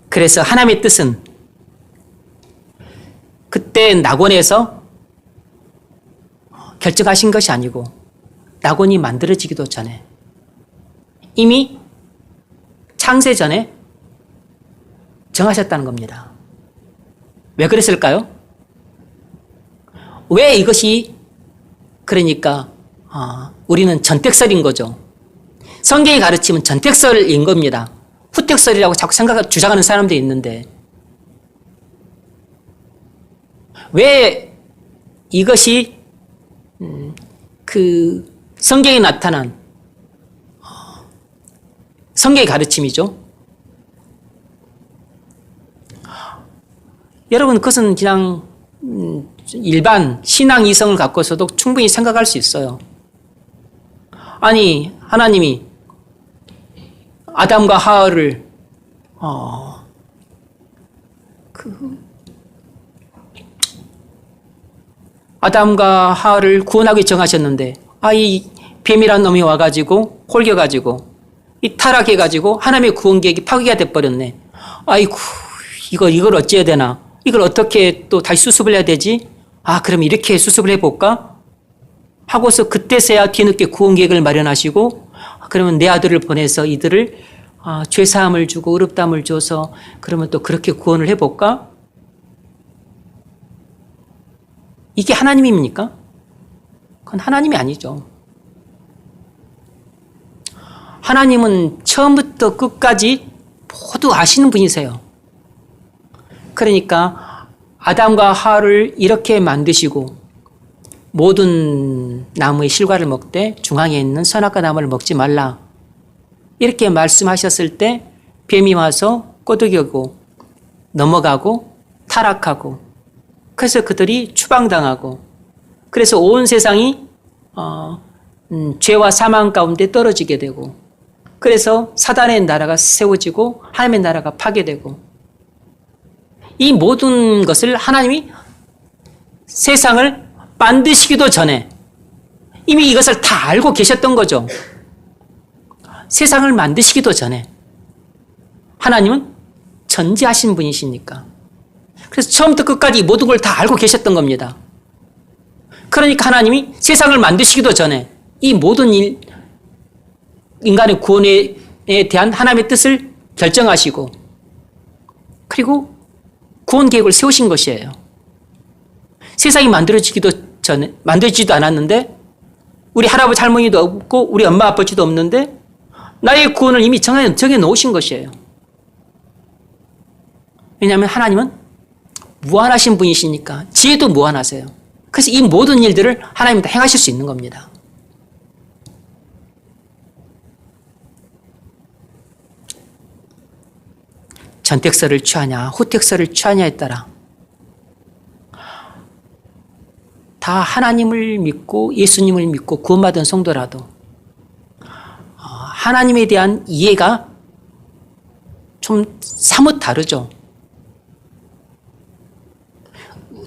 그래서 하나님의 뜻은 그때 낙원에서 결정하신 것이 아니고 낙원이 만들어지기도 전에 이미 창세 전에 정하셨다는 겁니다. 왜 그랬을까요? 왜 이것이 그러니까 우리는 전택설인 거죠. 성경이 가르치면 전택설인 겁니다. 후택설이라고 자꾸 주장하는 사람들이 있는데 왜 이것이 그 성경에 나타난 성경의 가르침이죠. 여러분 그것은 그냥 일반 신앙 이성을 갖고서도 충분히 생각할 수 있어요. 아니 하나님이 아담과 하와를 아담과 하와를 구원하기 정하셨는데 이 뱀이란 놈이 와가지고 홀겨가지고 이 타락해가지고 하나님의 구원 계획이 파괴가 돼버렸네. 아이고 이걸 어찌해야 되나? 이걸 어떻게 또 다시 수습을 해야 되지? 그럼 이렇게 수습을 해볼까? 하고서 그때서야 뒤늦게 구원 계획을 마련하시고 그러면 내 아들을 보내서 이들을 죄사함을 주고 의롭다함을 줘서 그러면 또 그렇게 구원을 해볼까? 이게 하나님입니까? 그건 하나님이 아니죠. 하나님은 처음부터 끝까지 모두 아시는 분이세요. 그러니까 아담과 하와를 이렇게 만드시고 모든 나무의 실과를 먹되 중앙에 있는 선악과 나무를 먹지 말라. 이렇게 말씀하셨을 때 뱀이 와서 꼬드겨고 넘어가고 타락하고 그래서 그들이 추방당하고 그래서 온 세상이 죄와 사망 가운데 떨어지게 되고 그래서 사단의 나라가 세워지고 하나님의 나라가 파괴되고 이 모든 것을 하나님이 세상을 만드시기도 전에 이미 이것을 다 알고 계셨던 거죠. 세상을 만드시기도 전에 하나님은 전지하신 분이시니까 그래서 처음부터 끝까지 모든 걸 다 알고 계셨던 겁니다. 그러니까 하나님이 세상을 만드시기도 전에 이 모든 인간의 구원에 대한 하나님의 뜻을 결정하시고 그리고 구원 계획을 세우신 것이에요. 세상이 만들어지지도 않았는데 우리 할아버지 할머니도 없고 우리 엄마 아버지도 없는데 나의 구원을 이미 정해 놓으신 것이에요. 왜냐하면 하나님은 무한하신 분이시니까 지혜도 무한하세요. 그래서 이 모든 일들을 하나님이 다 행하실 수 있는 겁니다. 전택설을 취하냐 후택설을 취하냐에 따라 다 하나님을 믿고 예수님을 믿고 구원받은 성도라도 하나님에 대한 이해가 좀 사뭇 다르죠.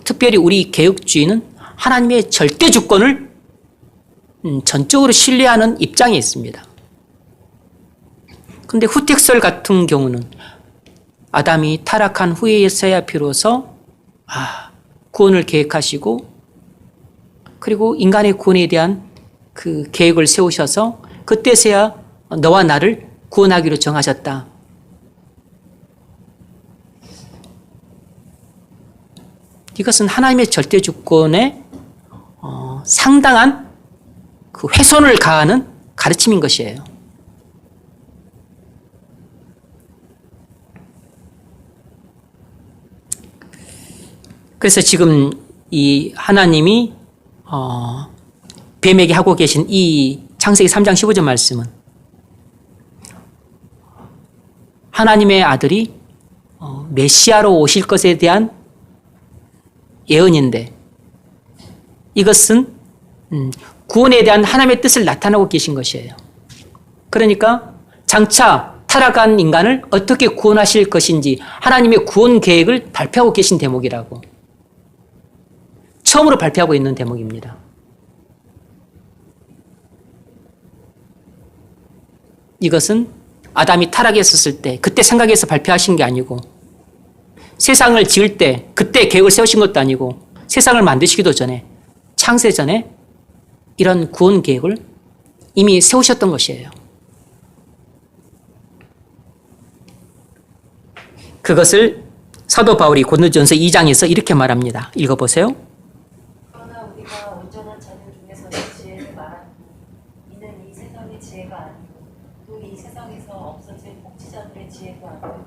특별히 우리 개혁주의는 하나님의 절대 주권을 전적으로 신뢰하는 입장에 있습니다. 그런데 후택설 같은 경우는 아담이 타락한 후에서야 비로소 구원을 계획하시고 그리고 인간의 구원에 대한 그 계획을 세우셔서 그때서야 너와 나를 구원하기로 정하셨다. 이것은 하나님의 절대 주권에 상당한 그 훼손을 가하는 가르침인 것이에요. 그래서 지금 이 하나님이 뱀에게 하고 계신 이 창세기 3장 15절 말씀은 하나님의 아들이 메시아로 오실 것에 대한 예언인데 이것은 구원에 대한 하나님의 뜻을 나타내고 계신 것이에요. 그러니까 장차 타락한 인간을 어떻게 구원하실 것인지 하나님의 구원 계획을 발표하고 계신 대목이라고. 처음으로 발표하고 있는 대목입니다. 이것은 아담이 타락했었을 때 그때 생각해서 발표하신 게 아니고 세상을 지을 때 그때 계획을 세우신 것도 아니고 세상을 만드시기도 전에 창세 전에 이런 구원 계획을 이미 세우셨던 것이에요. 그것을 사도 바울이 고린도전서 2장에서 이렇게 말합니다. 읽어보세요. 그러나 우리가 온전한 자들 중에서 지혜를 말하니 이는 이 세상의 지혜가 아니고 또 이 세상에서 없어질 복지자들의 지혜도 아니고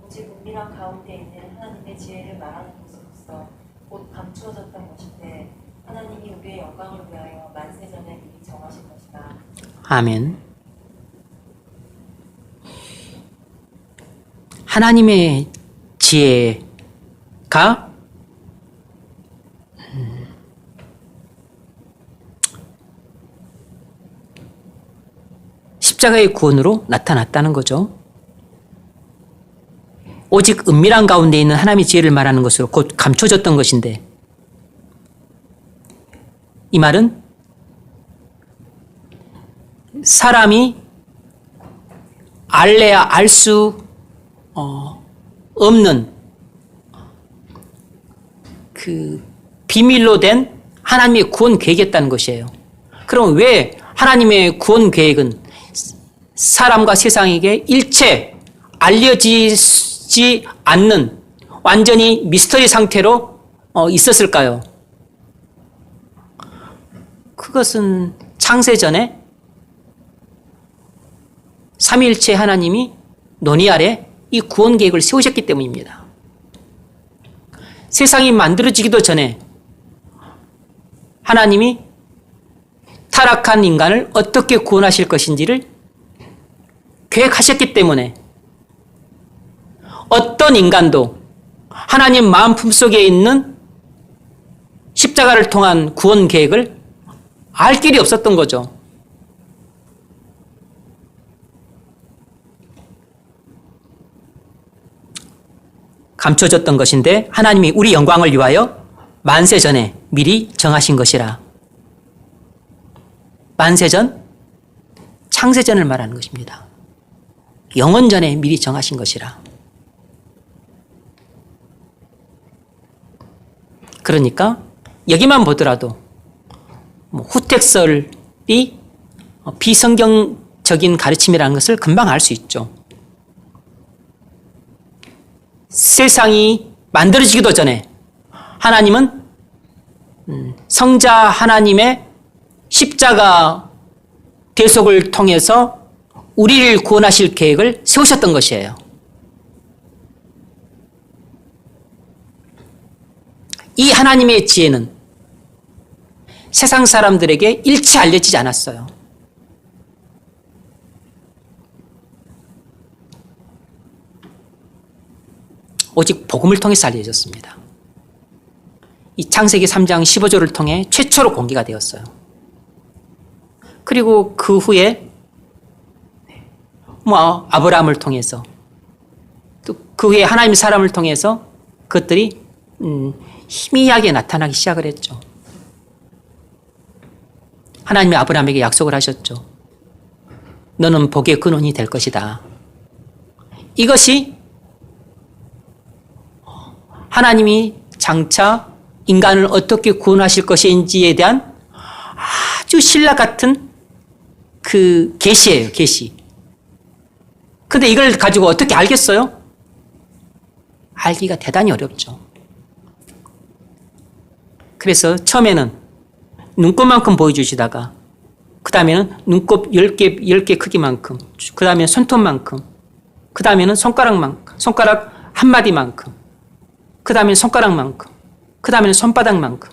오직 은밀한 가운데 있는 하나님의 지혜를 말하는 것으로서 곧 감추어졌던 것인데 하나님이 우리의 영광을 위하여 만세전에 미리 정하신 것이다. 아멘. 하나님의 지혜가 십자가의 구원으로 나타났다는 거죠. 오직 은밀한 가운데 있는 하나님의 지혜를 말하는 것으로 곧 감춰졌던 것인데 이 말은 사람이 알래야 알 수 없는 그 비밀로 된 하나님의 구원 계획이었다는 것이에요. 그럼 왜 하나님의 구원 계획은 사람과 세상에게 일체 알려지지 않는 완전히 미스터리 상태로 있었을까요? 그것은 창세전에 삼위일체 하나님이 논의 아래 이 구원 계획을 세우셨기 때문입니다. 세상이 만들어지기도 전에 하나님이 타락한 인간을 어떻게 구원하실 것인지를 계획하셨기 때문에 어떤 인간도 하나님 마음 품속에 있는 십자가를 통한 구원 계획을 알 길이 없었던 거죠. 감춰졌던 것인데 하나님이 우리 영광을 위하여 만세 전에 미리 정하신 것이라. 만세전, 창세전을 말하는 것입니다. 영원 전에 미리 정하신 것이라. 그러니까 여기만 보더라도 후택설이 비성경적인 가르침이라는 것을 금방 알 수 있죠. 세상이 만들어지기도 전에 하나님은 성자 하나님의 십자가 대속을 통해서 우리를 구원하실 계획을 세우셨던 것이에요. 이 하나님의 지혜는 세상 사람들에게 일체 알려지지 않았어요. 오직 복음을 통해서 알려졌습니다. 이 창세기 3장 15절을 통해 최초로 공개가 되었어요. 그리고 그 후에 아브라함을 통해서 또 그 후에 하나님의 사람을 통해서 그것들이 희미하게 나타나기 시작을 했죠. 하나님이 아브라함에게 약속을 하셨죠. 너는 복의 근원이 될 것이다. 이것이 하나님이 장차 인간을 어떻게 구원하실 것인지에 대한 아주 신라 같은 그 계시예요, 계시. 근데 이걸 가지고 어떻게 알겠어요? 알기가 대단히 어렵죠. 그래서 처음에는 눈곱만큼 보여주시다가 그 다음에는 눈곱 10개 크기만큼, 그 다음에는 손톱만큼, 그 다음에는 손가락 한마디만큼, 그 다음에는 손가락만큼, 그 다음에는 손바닥만큼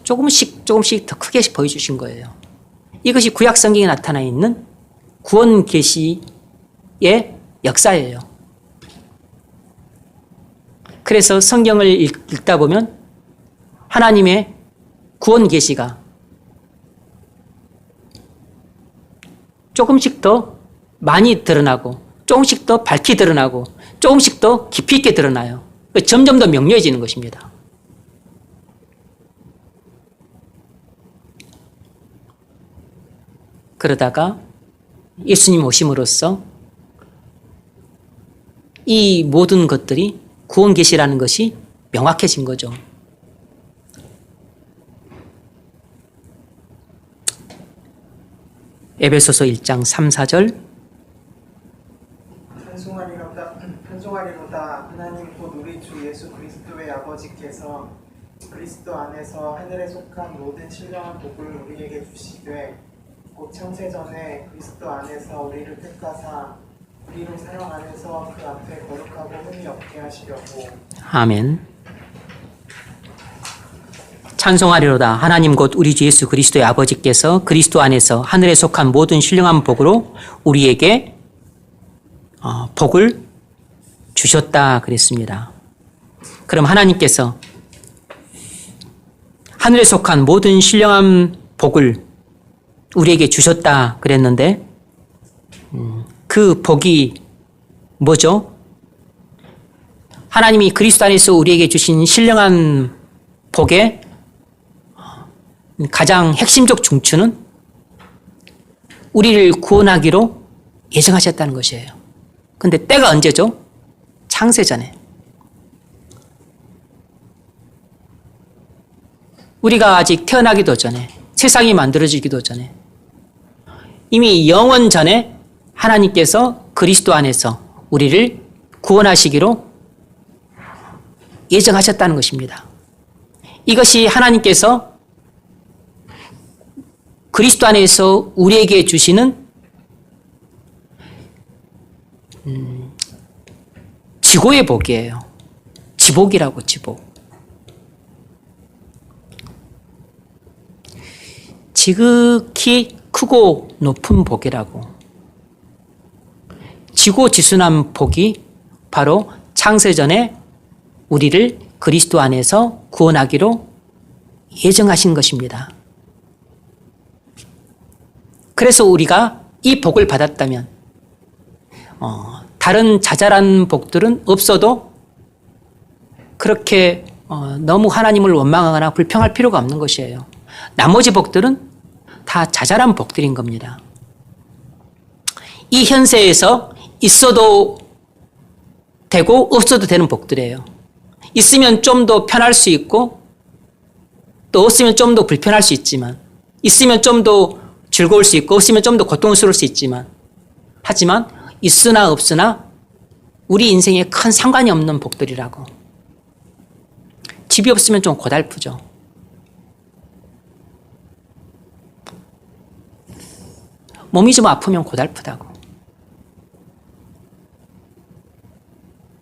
조금씩 더 크게 보여주신 거예요. 이것이 구약 성경에 나타나 있는 구원 계시의 역사예요. 그래서 성경을 읽다 보면 하나님의 구원 계시가 조금씩 더 많이 드러나고 조금씩 더 밝히 드러나고 조금씩 더 깊이 있게 드러나요. 점점 더 명료해지는 것입니다. 그러다가 예수님 오심으로써 이 모든 것들이 구원 계시라는 것이 명확해진 거죠. 에베소서 1장 3, 4절 찬송하리로다 하나님 곧 우리 주 예수 그리스도의 아버지께서 그리스도 안에서 하늘에 속한 모든 신령한 복을 우리에게 주시되 곧 창세전에 그리스도 안에서 우리를 택하사 우리로 사랑 안에서 그 앞에 거룩하고 흠이 없게 하시려고. 아멘. 찬송하리로다 하나님 곧 우리 주 예수 그리스도의 아버지께서 그리스도 안에서 하늘에 속한 모든 신령한 복으로 우리에게 복을 주셨다 그랬습니다. 그럼 하나님께서 하늘에 속한 모든 신령한 복을 우리에게 주셨다 그랬는데 그 복이 뭐죠? 하나님이 그리스도 안에서 우리에게 주신 신령한 복의 가장 핵심적 중추는 우리를 구원하기로 예정하셨다는 것이에요. 근데 때가 언제죠? 창세전에. 우리가 아직 태어나기도 전에, 세상이 만들어지기도 전에, 이미 영원 전에 하나님께서 그리스도 안에서 우리를 구원하시기로 예정하셨다는 것입니다. 이것이 하나님께서 그리스도 안에서 우리에게 주시는 지고의 복이에요. 지복이라고, 지복. 지극히 크고 높은 복이라고. 지고지순한 복이 바로 창세전에 우리를 그리스도 안에서 구원하기로 예정하신 것입니다. 그래서 우리가 이 복을 받았다면 다른 자잘한 복들은 없어도 그렇게 너무 하나님을 원망하거나 불평할 필요가 없는 것이에요. 나머지 복들은 다 자잘한 복들인 겁니다. 이 현세에서 있어도 되고 없어도 되는 복들이에요. 있으면 좀 더 편할 수 있고 또 없으면 좀 더 불편할 수 있지만 있으면 좀 더 즐거울 수 있고 없으면 좀 더 고통스러울 수 있지만 하지만 있으나 없으나 우리 인생에 큰 상관이 없는 복들이라고. 집이 없으면 좀 고달프죠. 몸이 좀 아프면 고달프다고.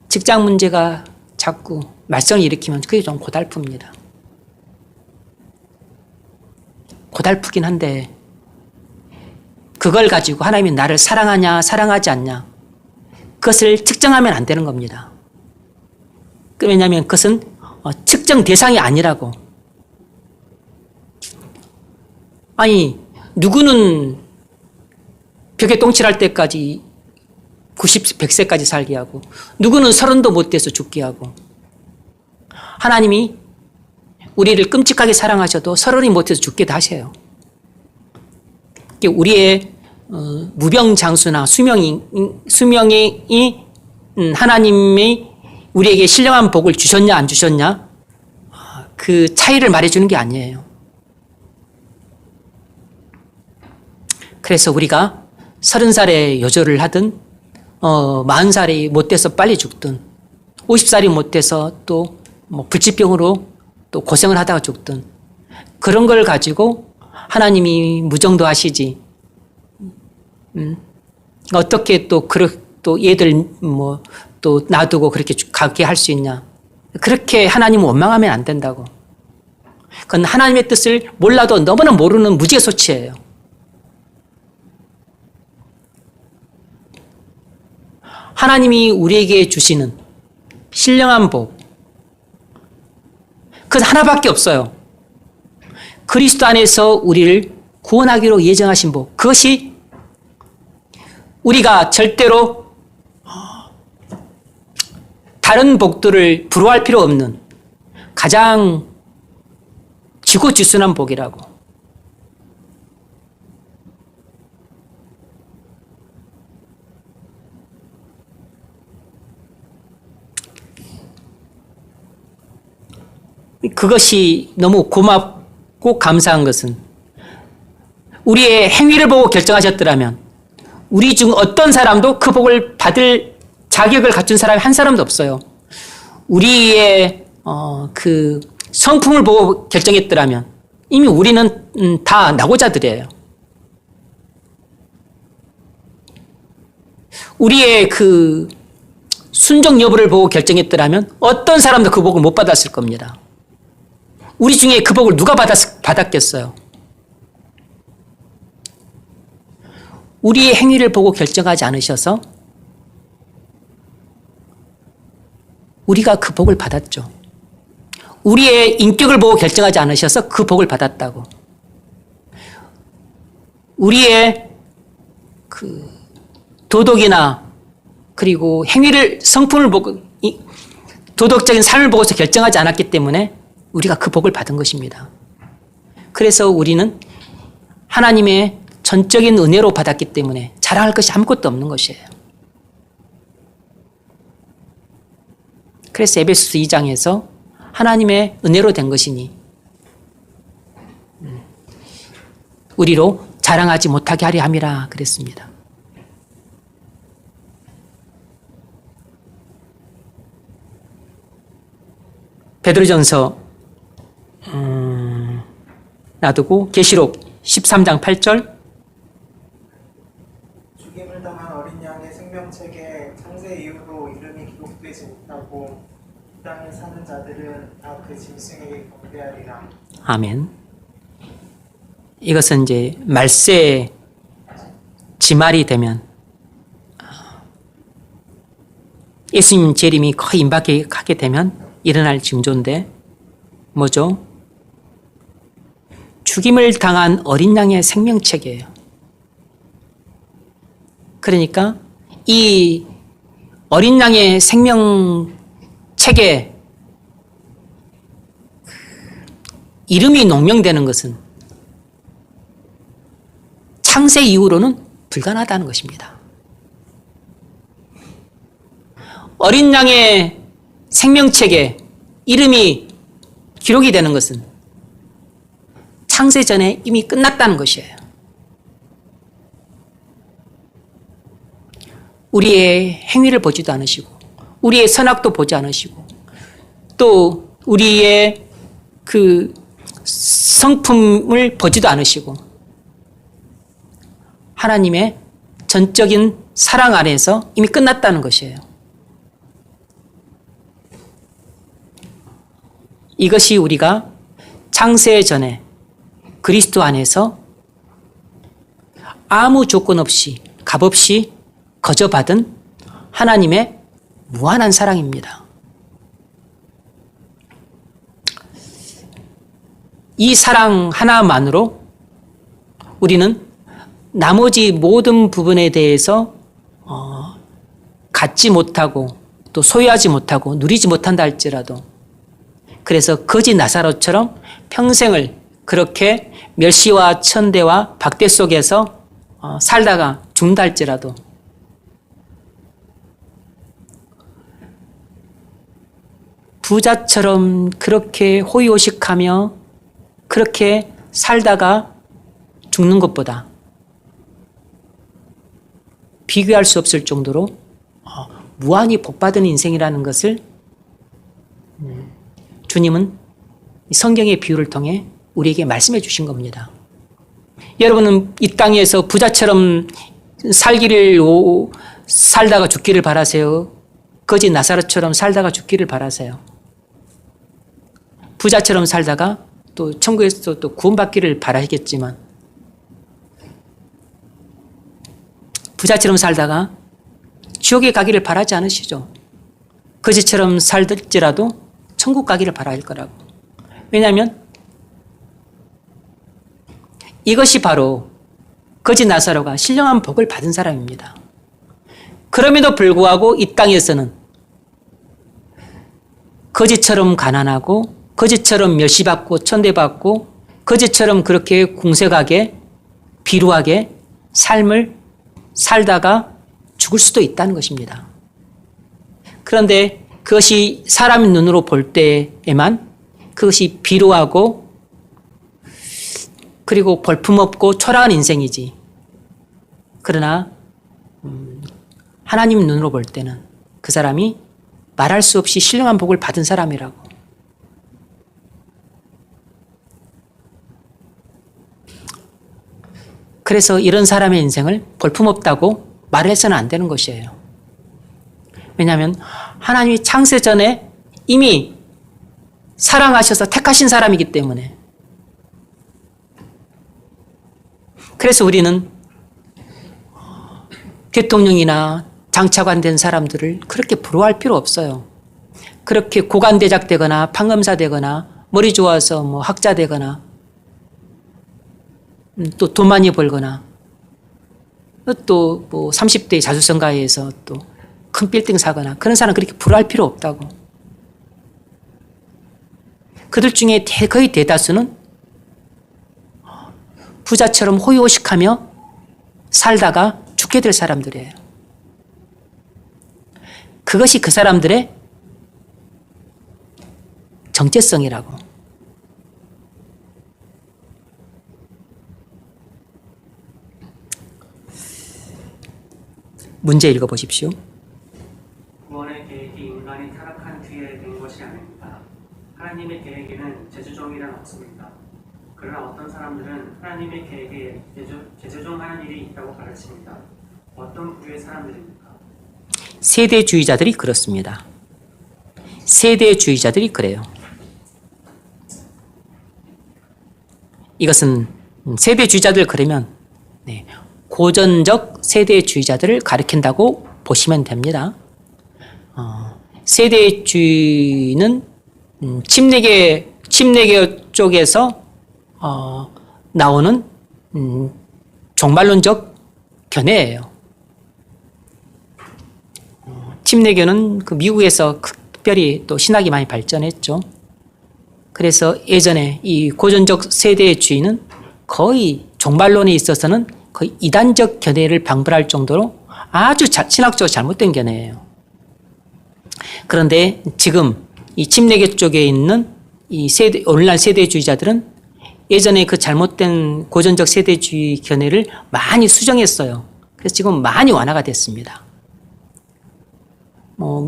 직장 문제가 자꾸 말썽을 일으키면 그게 좀 고달픕니다. 고달프긴 한데 그걸 가지고 하나님이 나를 사랑하냐 사랑하지 않냐 그것을 측정하면 안 되는 겁니다. 왜냐하면 그것은 측정 대상이 아니라고. 아니 누구는 벽에 똥칠할 때까지 90, 100세까지 살게 하고 누구는 30도 못 돼서 죽게 하고 하나님이 우리를 끔찍하게 사랑하셔도 30이 못 돼서 죽게 하셔요. 우리의 무병장수나 수명이 하나님이 우리에게 신령한 복을 주셨냐 안 주셨냐 그 차이를 말해주는 게 아니에요. 그래서 우리가 30살에 여조를 하든 40살이 못 돼서 빨리 죽든 50살이 못 돼서 또 뭐 불치병으로 또 고생을 하다가 죽든 그런 걸 가지고 하나님이 무정도 하시지. 어떻게 또 얘들 뭐 또 놔두고 그렇게 가게 할 수 있냐. 그렇게 하나님을 원망하면 안 된다고. 그건 하나님의 뜻을 몰라도 너무나 모르는 무지개소치예요. 하나님이 우리에게 주시는 신령한 복, 그건 하나밖에 없어요. 그리스도 안에서 우리를 구원하기로 예정하신 복. 그것이 우리가 절대로 다른 복들을 부러워할 필요 없는 가장 지고지순한 복이라고. 그것이 너무 고맙고 감사한 것은 우리의 행위를 보고 결정하셨더라면 우리 중 어떤 사람도 그 복을 받을 자격을 갖춘 사람이 한 사람도 없어요. 우리의 그 성품을 보고 결정했더라면 이미 우리는 다 낙오자들이에요. 우리의 그 순종 여부를 보고 결정했더라면 어떤 사람도 그 복을 못 받았을 겁니다. 우리 중에 그 복을 누가 받았겠어요? 우리의 행위를 보고 결정하지 않으셔서 우리가 그 복을 받았죠. 우리의 인격을 보고 결정하지 않으셔서 그 복을 받았다고. 우리의 그 도덕이나 그리고 행위를 성품을 보고 도덕적인 삶을 보고서 결정하지 않았기 때문에 우리가 그 복을 받은 것입니다. 그래서 우리는 하나님의 전적인 은혜로 받았기 때문에 자랑할 것이 아무것도 없는 것이에요. 그래서 에베소서 2장에서 하나님의 은혜로 된 것이니 우리로 자랑하지 못하게 하려 함이라 그랬습니다. 베드로전서 놔두고 계시록 13장 8절 죽임을 당한 어린 양의 생명책에 창세 이후로 이름이 기록되지 못하고 이 땅에 사는 자들은 다 그 짐승에게 경배하리라. 아멘. 이것은 이제 말세 지말이 되면 예수님 재림이 거의 임박하게 되면 일어날 징조인데 뭐죠? 죽임을 당한 어린 양의 생명책이에요. 그러니까 이 어린 양의 생명책에 이름이 농명되는 것은 창세 이후로는 불가능하다는 것입니다. 어린 양의 생명책에 이름이 기록이 되는 것은 창세 전에 이미 끝났다는 것이에요. 우리의 행위를 보지도 않으시고 우리의 선악도 보지 않으시고 또 우리의 그 성품을 보지도 않으시고 하나님의 전적인 사랑 안에서 이미 끝났다는 것이에요. 이것이 우리가 창세 전에 그리스도 안에서 아무 조건 없이 값 없이 거저 받은 하나님의 무한한 사랑입니다. 이 사랑 하나만으로 우리는 나머지 모든 부분에 대해서 갖지 못하고 또 소유하지 못하고 누리지 못한다 할지라도 그래서 거지 나사로처럼 평생을 그렇게 멸시와 천대와 박대 속에서 살다가 죽는다 할지라도 부자처럼 그렇게 호의호식하며 그렇게 살다가 죽는 것보다 비교할 수 없을 정도로 무한히 복받은 인생이라는 것을 주님은 성경의 비유를 통해 우리에게 말씀해 주신 겁니다. 여러분은 이 땅에서 부자처럼 살다가 죽기를 바라세요? 거지 나사로처럼 살다가 죽기를 바라세요? 부자처럼 살다가 또 천국에서 또 구원받기를 바라겠지만 부자처럼 살다가 지옥에 가기를 바라지 않으시죠. 거지처럼 살들지라도 천국 가기를 바랄 거라고. 왜냐하면 이것이 바로 거지 나사로가 신령한 복을 받은 사람입니다. 그럼에도 불구하고 이 땅에서는 거지처럼 가난하고 거지처럼 멸시받고 천대받고 거지처럼 그렇게 궁색하게 비루하게 삶을 살다가 죽을 수도 있다는 것입니다. 그런데 그것이 사람의 눈으로 볼 때에만 그것이 비루하고 그리고 볼품없고 초라한 인생이지. 그러나 하나님 눈으로 볼 때는 그 사람이 말할 수 없이 신령한 복을 받은 사람이라고. 그래서 이런 사람의 인생을 볼품없다고 말을 해서는 안 되는 것이에요. 왜냐하면 하나님이 창세 전에 이미 사랑하셔서 택하신 사람이기 때문에. 그래서 우리는 대통령이나 장차관 된 사람들을 그렇게 부러워할 필요 없어요. 그렇게 고관대작 되거나 판검사 되거나 머리 좋아서 뭐 학자 되거나 또 돈 많이 벌거나 또 뭐 30대 자수성가해서 또 큰 빌딩 사거나 그런 사람 그렇게 부러워할 필요 없다고. 그들 중에 거의 대다수는 부자처럼 호의호식하며 살다가 죽게 될 사람들이에요. 그것이 그 사람들의 정체성이라고. 문제 읽어보십시오. 구원의 계획이 인간이 타락한 뒤에 된 것이 아닙니다. 하나님의 계획에는 재조정이란 없습니다. 그러나 어떤 사람들은 하나님의 계획에 재조정하는 일이 있다고 가르칩니다. 어떤 부류의 사람들입니까? 세대주의자들이 그렇습니다. 세대주의자들이 그래요. 이것은 세대주의자들 그러면 고전적 세대주의자들을 가리킨다고 보시면 됩니다. 세대주의는 침례교 쪽에서 나오는 종말론적 견해예요. 침례교는 그 미국에서 특별히 또 신학이 많이 발전했죠. 그래서 예전에 이 고전적 세대주의는 거의 종말론에 있어서는 거의 이단적 견해를 방불할 정도로 아주 신학적으로 잘못된 견해예요. 그런데 지금 이 침례교 쪽에 있는 이 오늘날 세대주의자들은 예전에 그 잘못된 고전적 세대주의 견해를 많이 수정했어요. 그래서 지금 많이 완화가 됐습니다.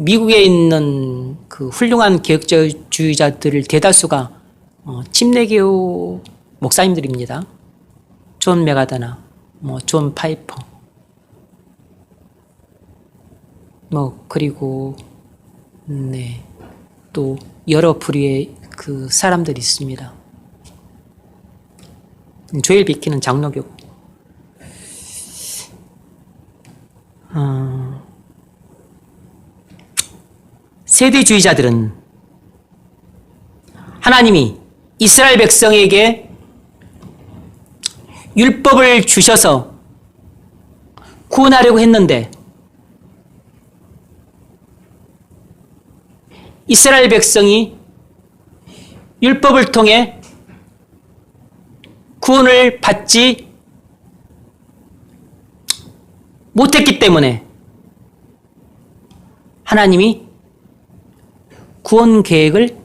미국에 있는 그 훌륭한 개혁주의자들 대다수가 침례교 목사님들입니다. 존 메가더나, 존 파이퍼, 그리고 또 여러 부류의 그 사람들이 있습니다. 조엘 비키는 장로교고. 세대주의자들은 하나님이 이스라엘 백성에게 율법을 주셔서 구원하려고 했는데 이스라엘 백성이 율법을 통해 구원을 받지 못했기 때문에 하나님이 구원 계획을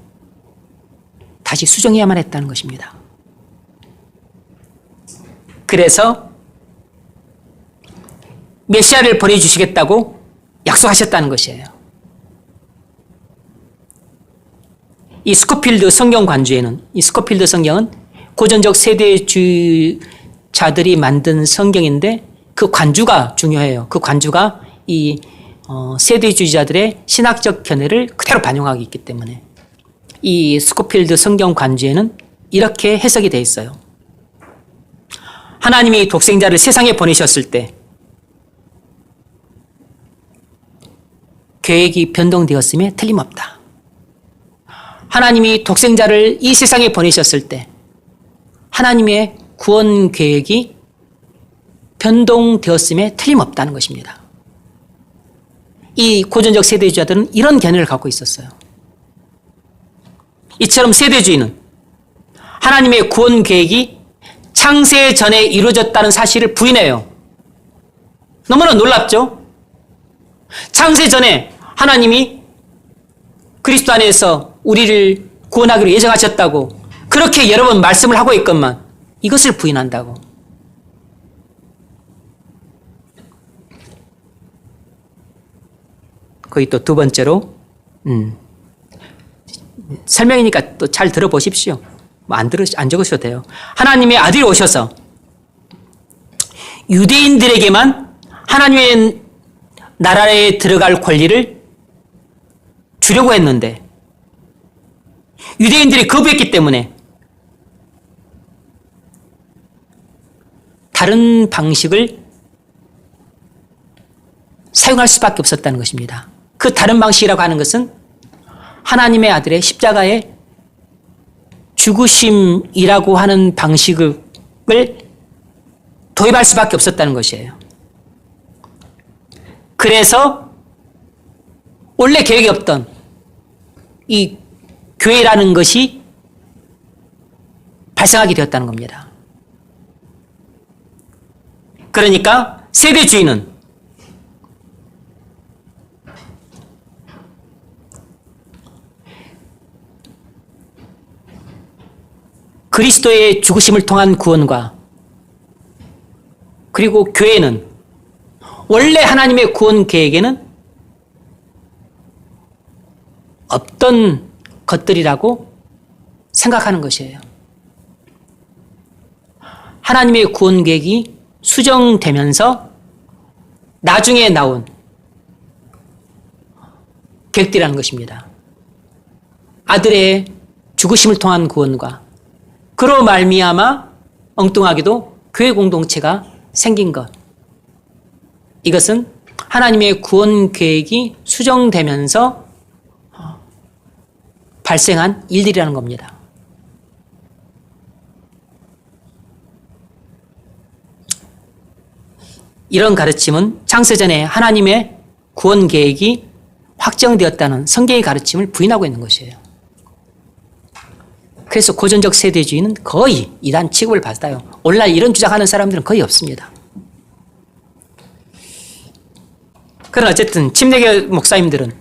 다시 수정해야만 했다는 것입니다. 그래서 메시아를 보내주시겠다고 약속하셨다는 것이에요. 이 스코필드 성경 관주에는, 이 스코필드 성경은 고전적 세대주의자들이 만든 성경인데 그 관주가 중요해요. 그 관주가 이 세대주의자들의 신학적 견해를 그대로 반영하고 있기 때문에 이 스코필드 성경 관주에는 이렇게 해석이 되어 있어요. 하나님이 독생자를 세상에 보내셨을 때 계획이 변동되었음에 틀림없다. 하나님이 독생자를 이 세상에 보내셨을 때 하나님의 구원 계획이 변동되었음에 틀림없다는 것입니다. 이 고전적 세대주의자들은 이런 견해를 갖고 있었어요. 이처럼 세대주의는 하나님의 구원 계획이 창세 전에 이루어졌다는 사실을 부인해요. 너무나 놀랍죠? 창세 전에 하나님이 그리스도 안에서 우리를 구원하기로 예정하셨다고 그렇게 여러 번 말씀을 하고 있건만 이것을 부인한다고. 거기 또 두 번째로 설명이니까 또 잘 들어보십시오. 안 적으셔도 돼요. 하나님의 아들이 오셔서 유대인들에게만 하나님의 나라에 들어갈 권리를 주려고 했는데 유대인들이 거부했기 때문에 다른 방식을 사용할 수밖에 없었다는 것입니다. 그 다른 방식이라고 하는 것은 하나님의 아들의 십자가의 죽으심이라고 하는 방식을 도입할 수밖에 없었다는 것이에요. 그래서 원래 계획이 없던 이 교회라는 것이 발생하게 되었다는 겁니다. 그러니까 세대주의는 그리스도의 죽으심을 통한 구원과 그리고 교회는 원래 하나님의 구원 계획에는 없던 것들이라고 생각하는 것이에요. 하나님의 구원 계획이 수정되면서 나중에 나온 계획들이라는 것입니다. 아들의 죽으심을 통한 구원과 그로 말미암아 엉뚱하게도 교회 공동체가 생긴 것. 이것은 하나님의 구원 계획이 수정되면서 발생한 일들이라는 겁니다. 이런 가르침은 창세전에 하나님의 구원 계획이 확정되었다는 성경의 가르침을 부인하고 있는 것이에요. 그래서 고전적 세대주의는 거의 이단 취급을 받아요. 오늘날 이런 주장하는 사람들은 거의 없습니다. 그러나 어쨌든 침례교 목사님들은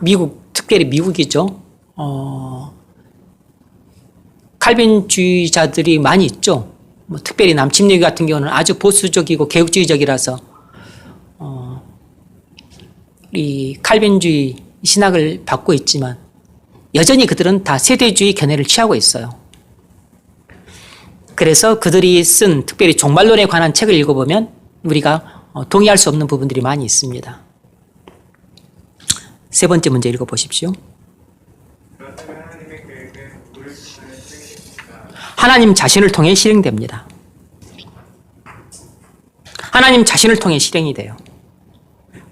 미국, 특별히 미국이죠. 칼빈주의자들이 많이 있죠. 특별히 남침례교 같은 경우는 아주 보수적이고 개혁주의적이라서 이 칼빈주의 신학을 받고 있지만 여전히 그들은 다 세대주의 견해를 취하고 있어요. 그래서 그들이 쓴 특별히 종말론에 관한 책을 읽어보면 우리가 동의할 수 없는 부분들이 많이 있습니다. 세 번째 문제 읽어보십시오. 그렇다면 하나님의 계획은 누구를 통해 실행됩니까? 하나님 자신을 통해 실행됩니다. 하나님 자신을 통해 실행이 돼요.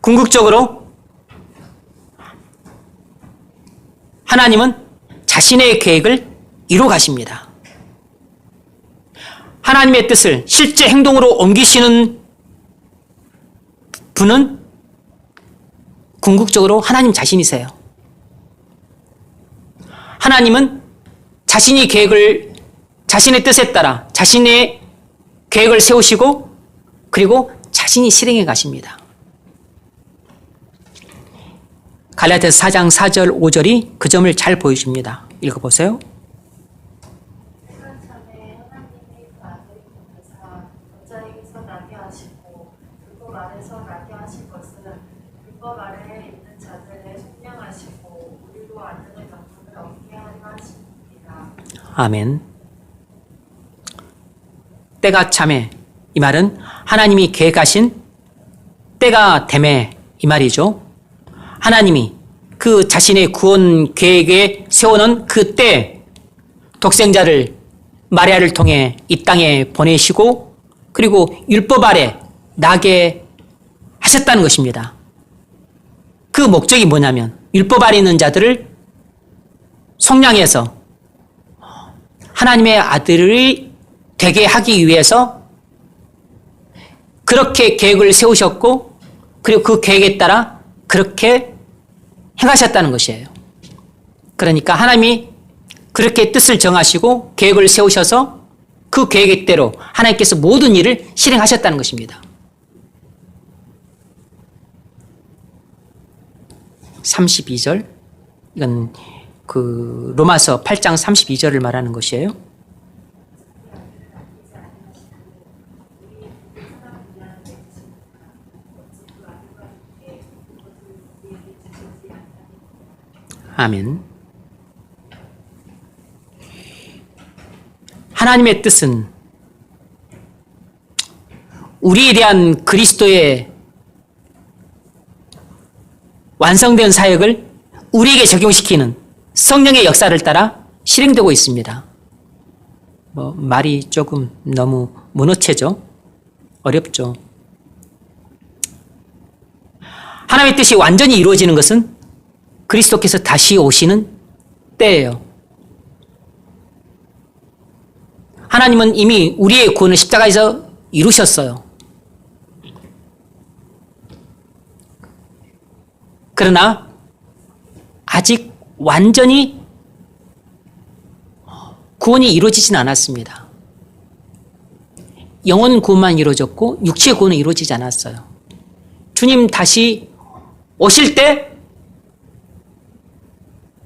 궁극적으로 하나님은 자신의 계획을 이루어 가십니다. 하나님의 뜻을 실제 행동으로 옮기시는 분은 궁극적으로 하나님 자신이세요. 하나님은 자신의 계획을 자신의 뜻에 따라 자신의 계획을 세우시고 그리고 자신이 실행해 가십니다. 갈라디아서 4장 4절 5절이 그 점을 잘 보여줍니다. 읽어보세요. 때가 참에 하나님이 그 아들을 보내사 여자에게서 나게 하시고 불법 아래서 나게 하신 것은 불법 아래에 있는 자들을 속량하시고 우리로 아들의 명분을 얻게 하려 하십니다. 아멘. 때가 참에 이 말은 하나님이 계획하신 때가 되매 이 말이죠. 하나님이 그 자신의 구원 계획에 세워놓은 그 때 독생자를 마리아를 통해 이 땅에 보내시고 그리고 율법 아래 나게 하셨다는 것입니다. 그 목적이 뭐냐면 율법 아래 있는 자들을 속량해서 하나님의 아들이 되게 하기 위해서 그렇게 계획을 세우셨고 그리고 그 계획에 따라 그렇게 행하셨다는 것이에요. 그러니까 하나님이 그렇게 뜻을 정하시고 계획을 세우셔서 그 계획대로 하나님께서 모든 일을 실행하셨다는 것입니다. 32절, 이건 그 로마서 8장 32절을 말하는 것이에요. 아멘. 하나님의 뜻은 우리에 대한 그리스도의 완성된 사역을 우리에게 적용시키는 성령의 역사를 따라 실행되고 있습니다. 말이 조금 너무 문어체죠? 어렵죠? 하나님의 뜻이 완전히 이루어지는 것은 그리스도께서 다시 오시는 때예요. 하나님은 이미 우리의 구원을 십자가에서 이루셨어요. 그러나 아직 완전히 구원이 이루어지진 않았습니다. 영혼 구원만 이루어졌고 육체 구원은 이루어지지 않았어요. 주님 다시 오실 때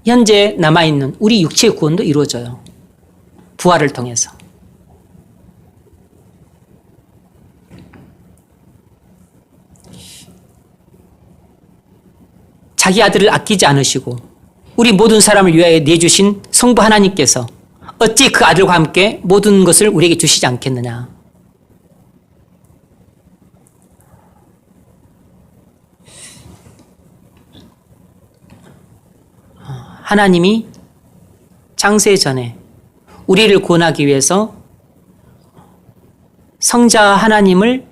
현재 남아있는 우리 육체 구원도 이루어져요. 부활을 통해서. 자기 아들을 아끼지 않으시고 우리 모든 사람을 위하여 내주신 성부 하나님께서 어찌 그 아들과 함께 모든 것을 우리에게 주시지 않겠느냐. 하나님이 창세 전에 우리를 구원하기 위해서 성자 하나님을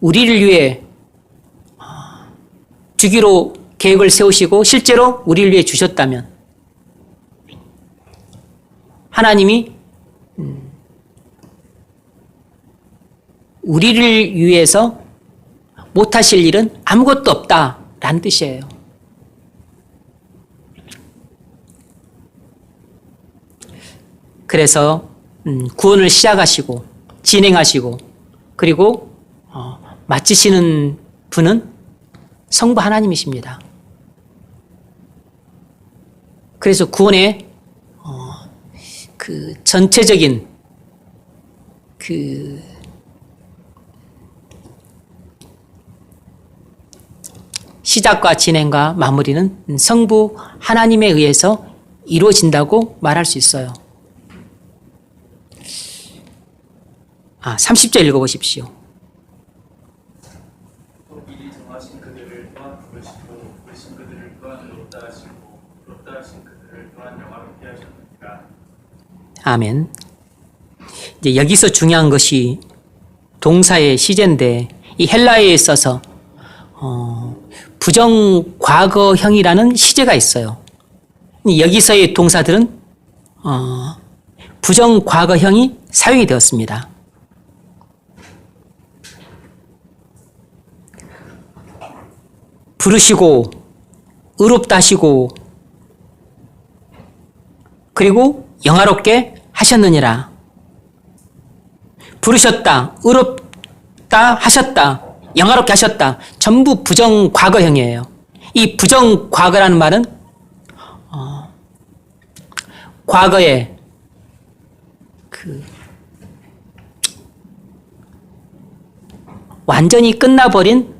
우리를 위해 주기로 계획을 세우시고 실제로 우리를 위해 주셨다면 하나님이 우리를 위해서 못하실 일은 아무것도 없다라는 뜻이에요. 그래서 구원을 시작하시고 진행하시고 그리고 마치시는 분은 성부 하나님이십니다. 그래서 구원의 그 전체적인 그 시작과 진행과 마무리는 성부 하나님에 의해서 이루어진다고 말할 수 있어요. 30절 읽어보십시오. 또 미리 정하신 그들을 또한 부르시고 부르신 그들을 또한 의롭다 하시고 의롭다 하신 그들을 또한 영화롭게 하셨느니라. 아멘. 이제 여기서 중요한 것이 동사의 시제인데 이 헬라어에 있어서 부정 과거형이라는 시제가 있어요. 여기서의 동사들은 부정 과거형이 사용이 되었습니다. 부르시고 의롭다 하시고 그리고 영화롭게 하셨느니라. 부르셨다, 의롭다 하셨다, 영화롭게 하셨다. 전부 부정 과거형이에요. 이 부정 과거라는 말은 과거에 완전히 끝나버린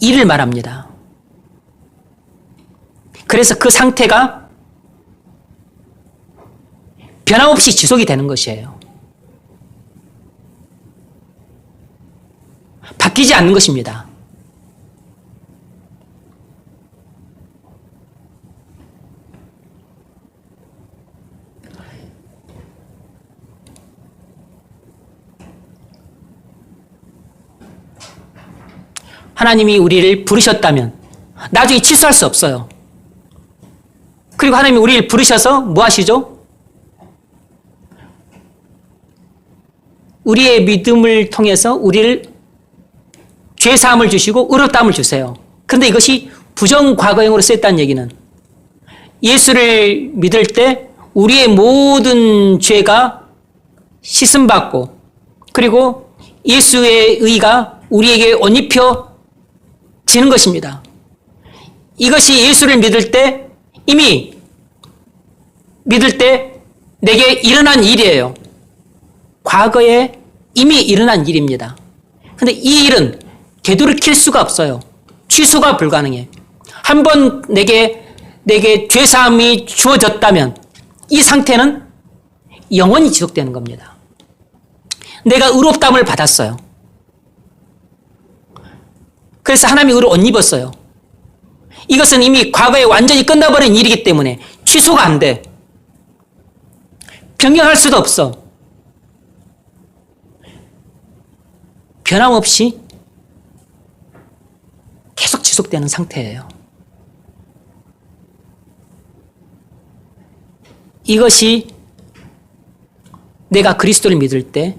일을 말합니다. 그래서 그 상태가 변함없이 지속이 되는 것이에요. 바뀌지 않는 것입니다. 하나님이 우리를 부르셨다면 나중에 취소할 수 없어요. 그리고 하나님이 우리를 부르셔서 뭐 하시죠? 우리의 믿음을 통해서 우리를 죄사함을 주시고 의롭다함을 주세요. 근데 이것이 부정과거형으로 쓰였다는 얘기는 예수를 믿을 때 우리의 모든 죄가 씻음받고 그리고 예수의 의가 우리에게 옷 입혀지는 것입니다. 이것이 예수를 믿을 때 이미 믿을 때 내게 일어난 일이에요. 과거에 이미 일어난 일입니다. 근데 이 일은 되돌이킬 수가 없어요. 취소가 불가능해. 한번 내게 죄사함이 주어졌다면 이 상태는 영원히 지속되는 겁니다. 내가 의롭다함을 받았어요. 그래서 하나님이 의를 옷 입었어요. 이것은 이미 과거에 완전히 끝나버린 일이기 때문에 취소가 안 돼. 변경할 수도 없어. 변함없이 계속 지속되는 상태예요. 이것이 내가 그리스도를 믿을 때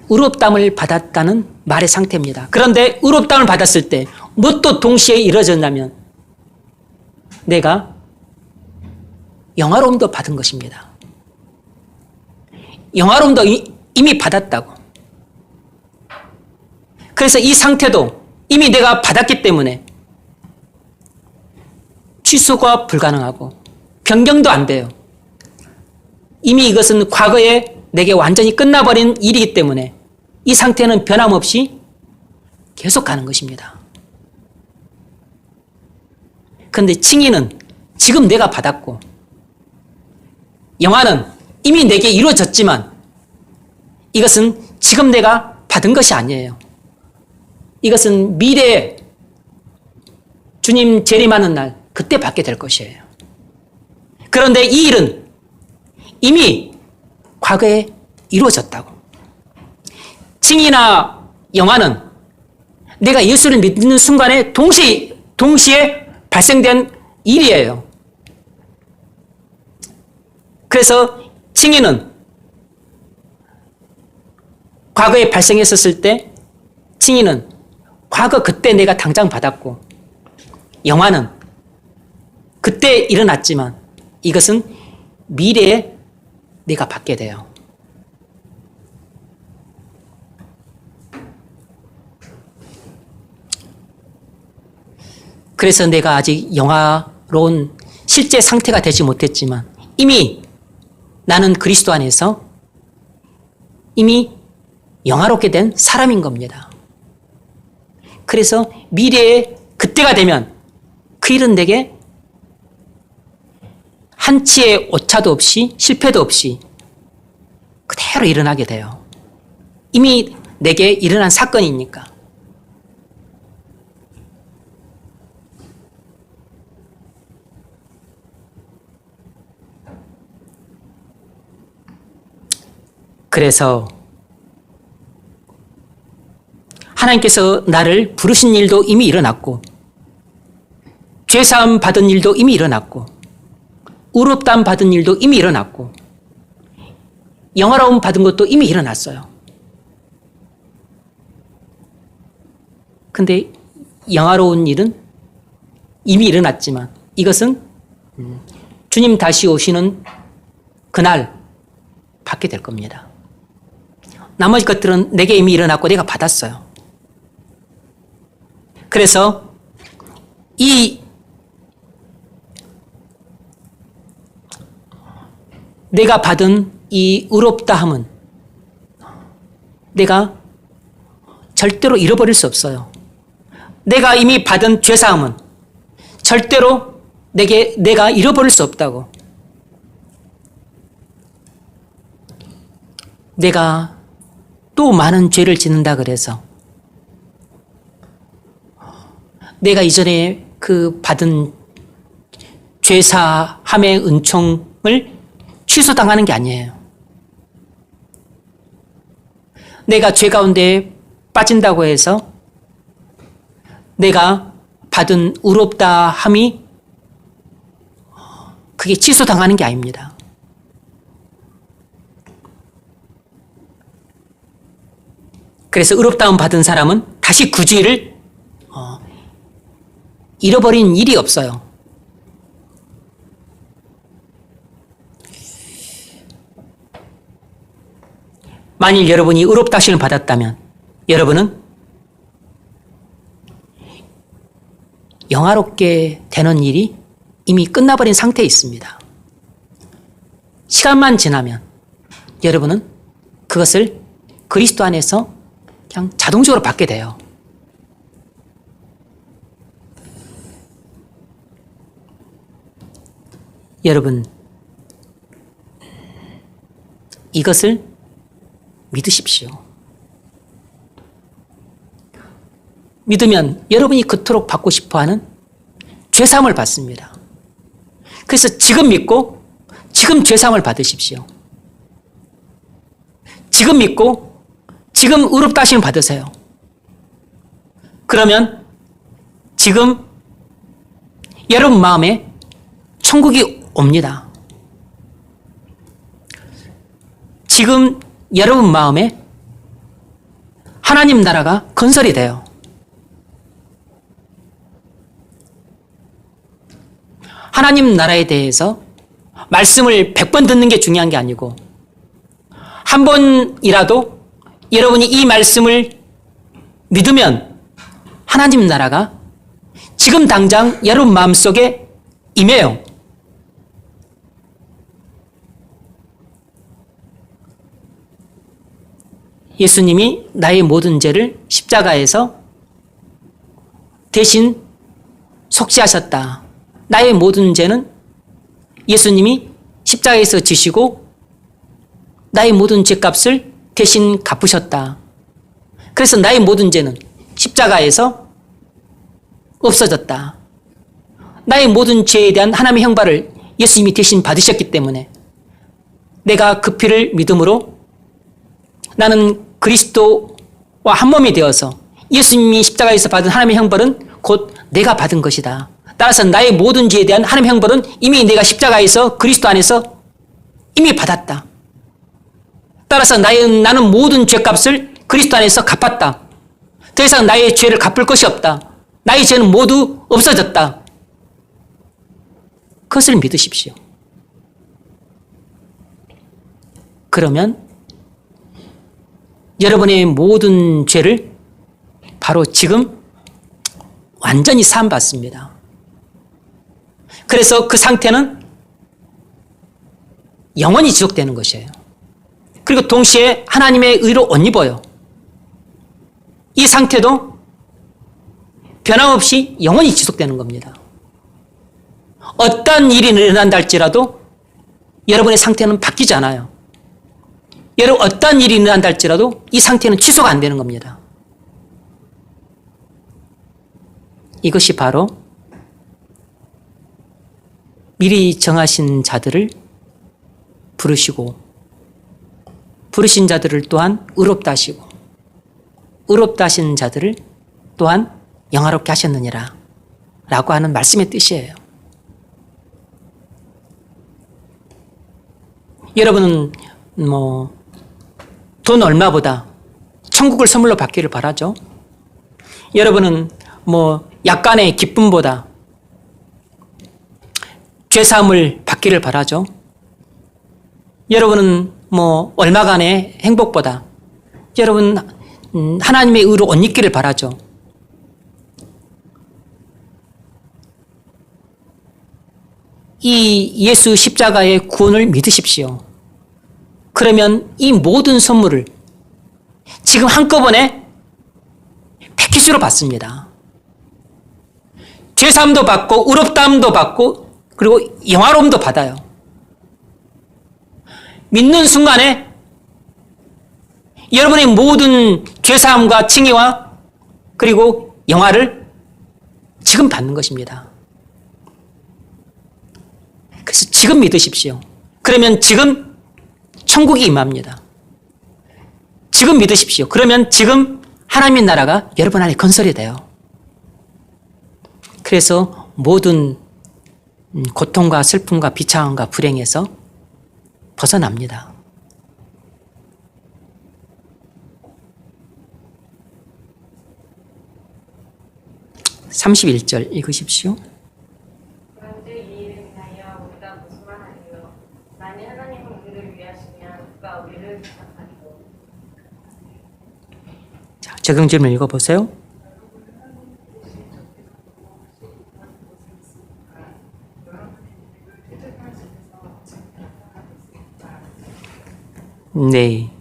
의롭다함을 받았다는 말의 상태입니다. 그런데 의롭다함을 받았을 때 무엇도 동시에 이루어졌냐면 내가 영화로움도 받은 것입니다. 영화로움도 이미 받았다고. 그래서 이 상태도 이미 내가 받았기 때문에 취소가 불가능하고 변경도 안 돼요. 이미 이것은 과거에 내게 완전히 끝나버린 일이기 때문에 이 상태는 변함없이 계속 가는 것입니다. 그런데 칭의는 지금 내가 받았고 영화는 이미 내게 이루어졌지만 이것은 지금 내가 받은 것이 아니에요. 이것은 미래에 주님 재림하는 날 그때 받게 될 것이에요. 그런데 이 일은 이미 과거에 이루어졌다고. 칭의나 영화는 내가 예수를 믿는 순간에 동시에 발생된 일이에요. 그래서 칭의는 과거에 발생했었을 때 칭의는 과거 그때 내가 당장 받았고 영화는 그때 일어났지만 이것은 미래에 내가 받게 돼요. 그래서 내가 아직 영화로운 실제 상태가 되지 못했지만 이미 나는 그리스도 안에서 이미 영화롭게 된 사람인 겁니다. 그래서 미래에 그때가 되면 그 일은 내게 한치의 오차도 없이 실패도 없이 그대로 일어나게 돼요. 이미 내게 일어난 사건이니까. 그래서 하나님께서 나를 부르신 일도 이미 일어났고 죄사함 받은 일도 이미 일어났고 의롭다함 받은 일도 이미 일어났고 영화로움 받은 것도 이미 일어났어요. 근데 영화로운 일은 이미 일어났지만 이것은 주님 다시 오시는 그날 받게 될 겁니다. 나머지 것들은 내게 이미 일어났고 내가 받았어요. 그래서 이 내가 받은 이 의롭다함은 내가 절대로 잃어버릴 수 없어요. 내가 이미 받은 죄사함은 절대로 내가 잃어버릴 수 없다고. 내가 또 많은 죄를 짓는다 그래서 내가 이전에 그 받은 죄사함의 은총을 취소당하는 게 아니에요. 내가 죄 가운데 빠진다고 해서 내가 받은 의롭다 함이 그게 취소당하는 게 아닙니다. 그래서 의롭다함 받은 사람은 다시 그 죄를 잃어버린 일이 없어요. 만일 여러분이 의롭다 하심을 받았다면 여러분은 영화롭게 되는 일이 이미 끝나버린 상태에 있습니다. 시간만 지나면 여러분은 그것을 그리스도 안에서 그냥 자동적으로 받게 돼요. 여러분, 이것을 믿으십시오. 믿으면 여러분이 그토록 받고 싶어하는 죄사함을 받습니다. 그래서 지금 믿고 지금 죄사함을 받으십시오. 지금 믿고 지금 의롭다 하심을 받으세요. 그러면 지금 여러분 마음에 천국이 옵니다. 지금 여러분 마음에 하나님 나라가 건설이 돼요. 하나님 나라에 대해서 말씀을 100번 듣는 게 중요한 게 아니고 한 번이라도 여러분이 이 말씀을 믿으면 하나님 나라가 지금 당장 여러분 마음속에 임해요. 예수님이 나의 모든 죄를 십자가에서 대신 속죄하셨다. 나의 모든 죄는 예수님이 십자가에서 지시고 나의 모든 죄값을 대신 갚으셨다. 그래서 나의 모든 죄는 십자가에서 없어졌다. 나의 모든 죄에 대한 하나님의 형벌을 예수님이 대신 받으셨기 때문에 내가 그 피를 믿음으로 나는 그리스도와 한 몸이 되어서 예수님이 십자가에서 받은 하나님의 형벌은 곧 내가 받은 것이다. 따라서 나의 모든 죄에 대한 하나님의 형벌은 이미 내가 십자가에서 그리스도 안에서 이미 받았다. 따라서 나는 모든 죄값을 그리스도 안에서 갚았다. 더 이상 나의 죄를 갚을 것이 없다. 나의 죄는 모두 없어졌다. 그것을 믿으십시오. 그러면 여러분의 모든 죄를 바로 지금 완전히 사함받습니다. 그래서 그 상태는 영원히 지속되는 것이에요. 그리고 동시에 하나님의 의로 옷 입어요. 이 상태도 변함없이 영원히 지속되는 겁니다. 어떤 일이 일어난다 할지라도 여러분의 상태는 바뀌지 않아요. 여러분 어떤 일이 일어난다 할지라도 이 상태는 취소가 안 되는 겁니다. 이것이 바로 미리 정하신 자들을 부르시고 부르신 자들을 또한 의롭다 하시고 의롭다 하신 자들을 또한 영화롭게 하셨느니라 라고 하는 말씀의 뜻이에요. 여러분은 돈 얼마보다 천국을 선물로 받기를 바라죠. 여러분은 약간의 기쁨보다 죄사함을 받기를 바라죠. 여러분은 얼마간의 행복보다 여러분 하나님의 의로 옷 입기를 바라죠. 이 예수 십자가의 구원을 믿으십시오. 그러면 이 모든 선물을 지금 한꺼번에 패키지로 받습니다. 죄사함도 받고 의롭다함도 받고 그리고 영화로움도 받아요. 믿는 순간에 여러분의 모든 죄사함과 칭의와 그리고 영화를 지금 받는 것입니다. 그래서 지금 믿으십시오. 그러면 지금 천국이 임합니다. 지금 믿으십시오. 그러면 지금 하나님의 나라가 여러분 안에 건설이 돼요. 그래서 모든 고통과 슬픔과 비참함과 불행에서 벗어납니다. 31절 읽으십시오. 그런즉 이 일을 위하여 우리가 무슨 말하리요? 만일 하나님은 우리를 위하시면 누가 우리를 부탁하리요? 자, 적용 질문 읽어보세요. 네.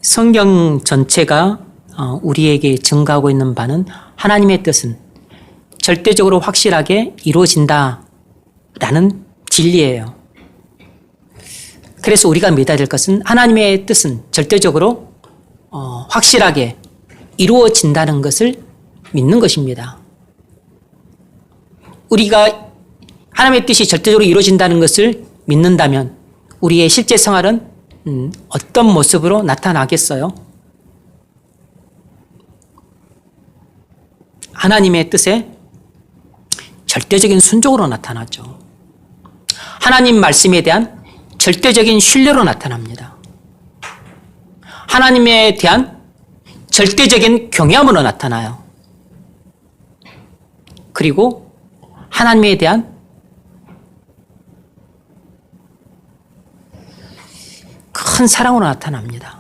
성경 전체가 우리에게 증거하고 있는 바는 하나님의 뜻은 절대적으로 확실하게 이루어진다라는 진리예요. 그래서 우리가 믿어야 될 것은 하나님의 뜻은 절대적으로 확실하게 이루어진다는 것을 믿는 것입니다. 우리가 하나님의 뜻이 절대적으로 이루어진다는 것을 믿는다면 우리의 실제 생활은 어떤 모습으로 나타나겠어요? 하나님의 뜻에 절대적인 순종으로 나타나죠. 하나님 말씀에 대한 절대적인 신뢰로 나타납니다. 하나님에 대한 절대적인 경외함으로 나타나요. 그리고 하나님에 대한 큰 사랑으로 나타납니다.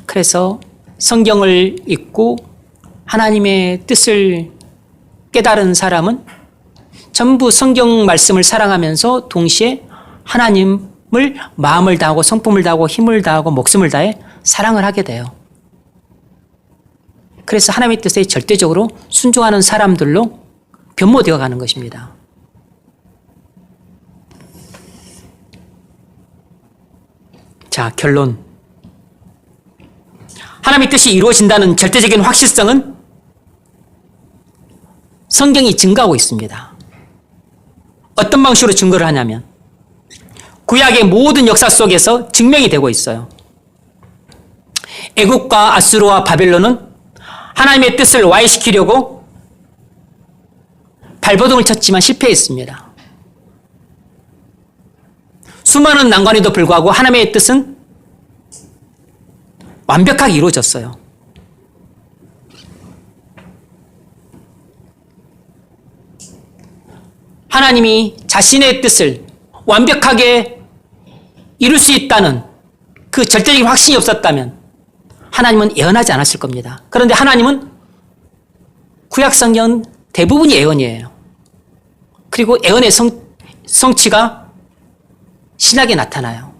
그래서 성경을 읽고 하나님의 뜻을 깨달은 사람은 전부 성경 말씀을 사랑하면서 동시에 하나님을 마음을 다하고 성품을 다하고 힘을 다하고 목숨을 다해 사랑을 하게 돼요. 그래서 하나님의 뜻에 절대적으로 순종하는 사람들로 변모되어 가는 것입니다. 자, 결론. 하나님의 뜻이 이루어진다는 절대적인 확실성은 성경이 증거하고 있습니다. 어떤 방식으로 증거를 하냐면 구약의 모든 역사 속에서 증명이 되고 있어요. 애국과 아수르와 바벨론은 하나님의 뜻을 와해시키려고 발버둥을 쳤지만 실패했습니다. 수많은 난관에도 불구하고 하나님의 뜻은 완벽하게 이루어졌어요. 하나님이 자신의 뜻을 완벽하게 이룰 수 있다는 그 절대적인 확신이 없었다면 하나님은 예언하지 않았을 겁니다. 그런데 하나님은 구약 성경은 대부분이 예언이에요. 그리고 예언의 성취가 신약에 나타나요.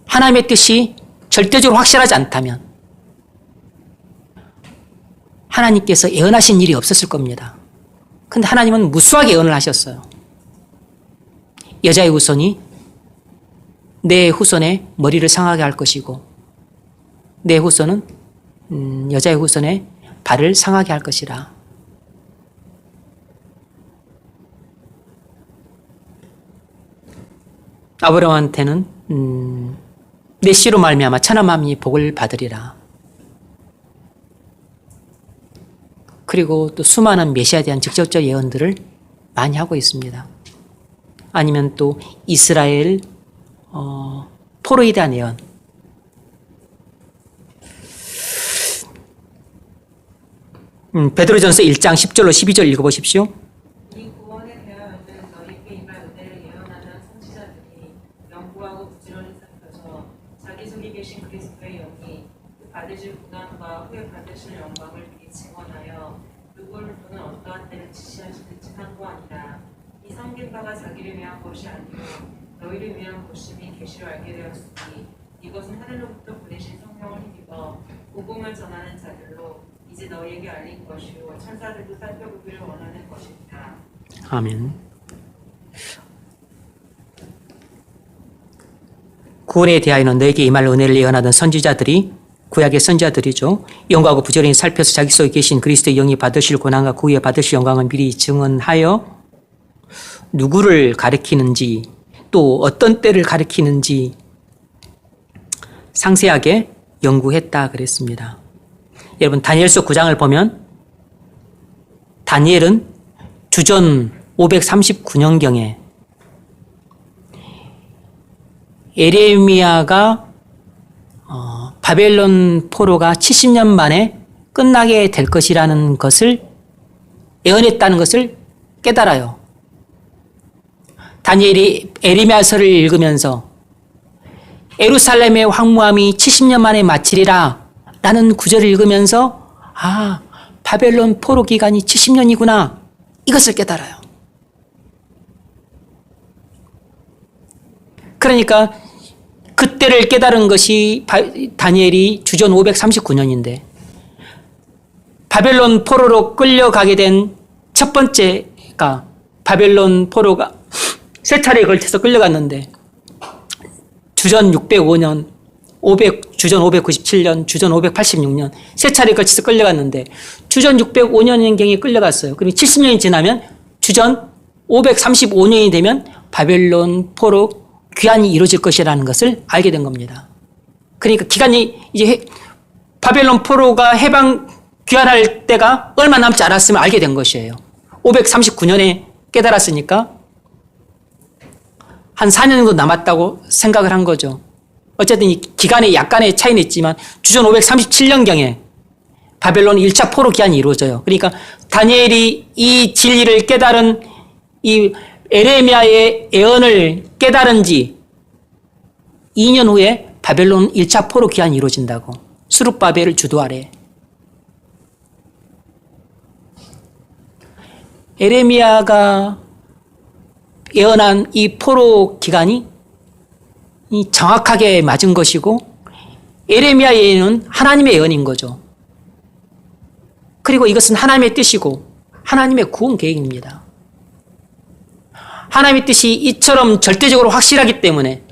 하나님의 뜻이 절대적으로 확실하지 않다면 하나님께서 예언하신 일이 없었을 겁니다. 근데 하나님은 무수하게 예언을 하셨어요. 여자의 후손이 내 후손의 머리를 상하게 할 것이고 내 후손은 여자의 후손의 발을 상하게 할 것이라. 아브라함한테는 내 씨로 말미암아 천하 만민이 복을 받으리라. 그리고 또 수많은 메시아에 대한 직접적 예언들을 많이 하고 있습니다. 아니면 또 이스라엘 포로에 대한 예언. 베드로전서 1장 10절로 12절 읽어보십시오. 이 구원에 대하여는 너희에게 임할 은혜를 예언하는 선지자들이 연구하고 부지런히 살펴서 자기 속에 계신 그리스도의 영이 그 받으실 고난과 후에 받으실 영광을 미리 증언하여 누구는 어떠한 때를 지시하시는지 상고하니라. 이 섬긴 바가 자기를 위한 것이 아니요 너희를 위한 것임이 계시로 알게 되었으니 이것은 하늘로부터 보내신 성령을 힘입어 복음을 전하는 자들로 이제 너희에게 알린 것이요 천사들도 살펴보기를 원하는 것입니다. 아멘. 구원에 대하여는 너에게 임할 은혜를 예언하던 선지자들이 구약의 선자들이죠. 영광하고 부지런히 살펴서 자기 속에 계신 그리스도의 영이 받으실 고난과 그 후에 받으실 영광을 미리 증언하여 누구를 가리키는지 또 어떤 때를 가리키는지 상세하게 연구했다 그랬습니다. 여러분 다니엘서 9장을 보면 다니엘은 주전 539년경에 에레미야가 바벨론 포로가 70년 만에 끝나게 될 것이라는 것을 예언했다는 것을 깨달아요. 다니엘이 에레미야서를 읽으면서 예루살렘의 황무함이 70년 만에 마치리라 라는 구절을 읽으면서 바벨론 포로 기간이 70년이구나 이것을 깨달아요. 그러니까 그때를 깨달은 것이 다니엘이 주전 539년인데 바벨론 포로로 끌려가게 된 첫 번째가 바벨론 포로가 세 차례에 걸쳐서 끌려갔는데 주전 605년, 주전 597년, 주전 586년 세 차례에 걸쳐서 끌려갔는데 주전 605년경에 끌려갔어요. 그리고 70년이 지나면 주전 535년이 되면 바벨론 포로 귀환이 이루어질 것이라는 것을 알게 된 겁니다. 그러니까 기간이 이제 바벨론 포로가 해방 귀환할 때가 얼마 남지 않았으면 알게 된 것이에요. 539년에 깨달았으니까 한 4년 정도 남았다고 생각을 한 거죠. 어쨌든 이 기간에 약간의 차이는 있지만 주전 537년경에 바벨론 1차 포로 귀환이 이루어져요. 그러니까 다니엘이 이 진리를 깨달은 이 에레미야의 예언을 깨달은 지 2년 후에 바벨론 1차 포로 귀환이 이루어진다고. 수룹바벨을 주도 아래. 에레미야가 예언한 이 포로 기간이 정확하게 맞은 것이고 에레미야의 예언은 하나님의 예언인 거죠. 그리고 이것은 하나님의 뜻이고 하나님의 구원 계획입니다. 하나님의 뜻이 이처럼 절대적으로 확실하기 때문에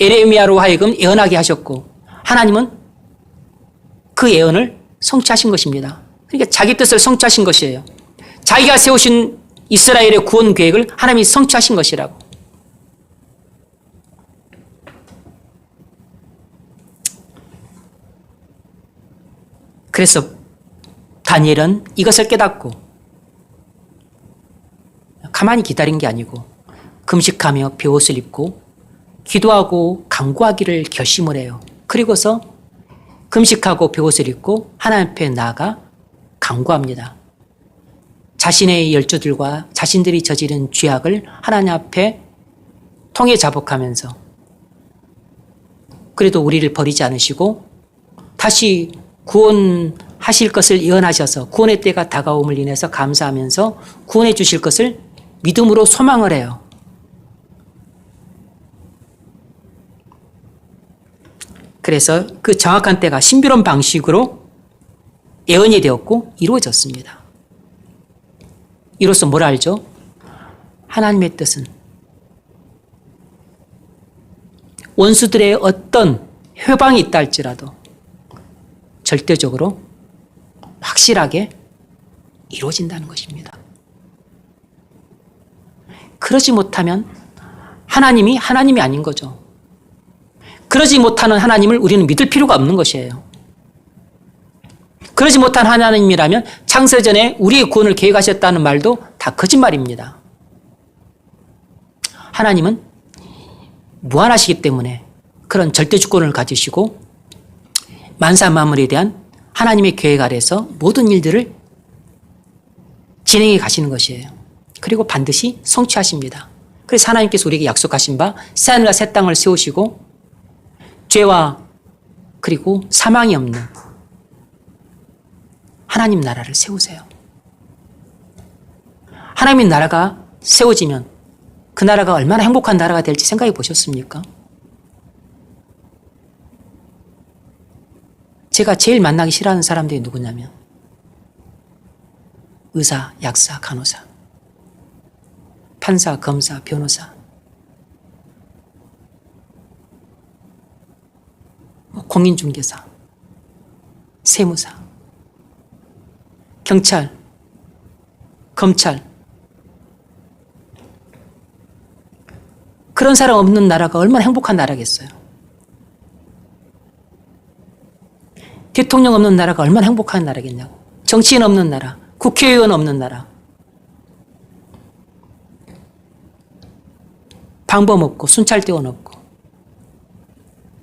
에레미야로 하여금 예언하게 하셨고 하나님은 그 예언을 성취하신 것입니다. 그러니까 자기 뜻을 성취하신 것이에요. 자기가 세우신 이스라엘의 구원 계획을 하나님이 성취하신 것이라고. 그래서 다니엘은 이것을 깨닫고 가만히 기다린 게 아니고 금식하며 베옷을 입고 기도하고 간구하기를 결심을 해요. 그리고서 금식하고 베옷을 입고 하나님 앞에 나아가 간구합니다. 자신의 열조들과 자신들이 저지른 죄악을 하나님 앞에 통해 자복하면서 그래도 우리를 버리지 않으시고 다시 구원하실 것을 예언하셔서 구원의 때가 다가옴을 인해서 감사하면서 구원해 주실 것을 믿음으로 소망을 해요. 그래서 그 정확한 때가 신비로운 방식으로 예언이 되었고 이루어졌습니다. 이로써 뭘 알죠? 하나님의 뜻은 원수들의 어떤 회방이 있다 할지라도 절대적으로 확실하게 이루어진다는 것입니다. 그러지 못하면 하나님이 아닌 거죠. 그러지 못하는 하나님을 우리는 믿을 필요가 없는 것이에요. 그러지 못한 하나님이라면 창세전에 우리의 구원을 계획하셨다는 말도 다 거짓말입니다. 하나님은 무한하시기 때문에 그런 절대 주권을 가지시고 만사 만물에 대한 하나님의 계획 아래서 모든 일들을 진행해 가시는 것이에요. 그리고 반드시 성취하십니다. 그래서 하나님께서 우리에게 약속하신 바 새하늘과 새 땅을 세우시고 죄와 그리고 사망이 없는 하나님 나라를 세우세요. 하나님의 나라가 세워지면 그 나라가 얼마나 행복한 나라가 될지 생각해 보셨습니까? 제가 제일 만나기 싫어하는 사람들이 누구냐면 의사, 약사, 간호사, 판사, 검사, 변호사, 공인중개사 세무사, 경찰, 검찰. 그런 사람 없는 나라가 얼마나 행복한 나라겠어요. 대통령 없는 나라가 얼마나 행복한 나라겠냐고. 정치인 없는 나라, 국회의원 없는 나라. 방범 없고 순찰대원 없고.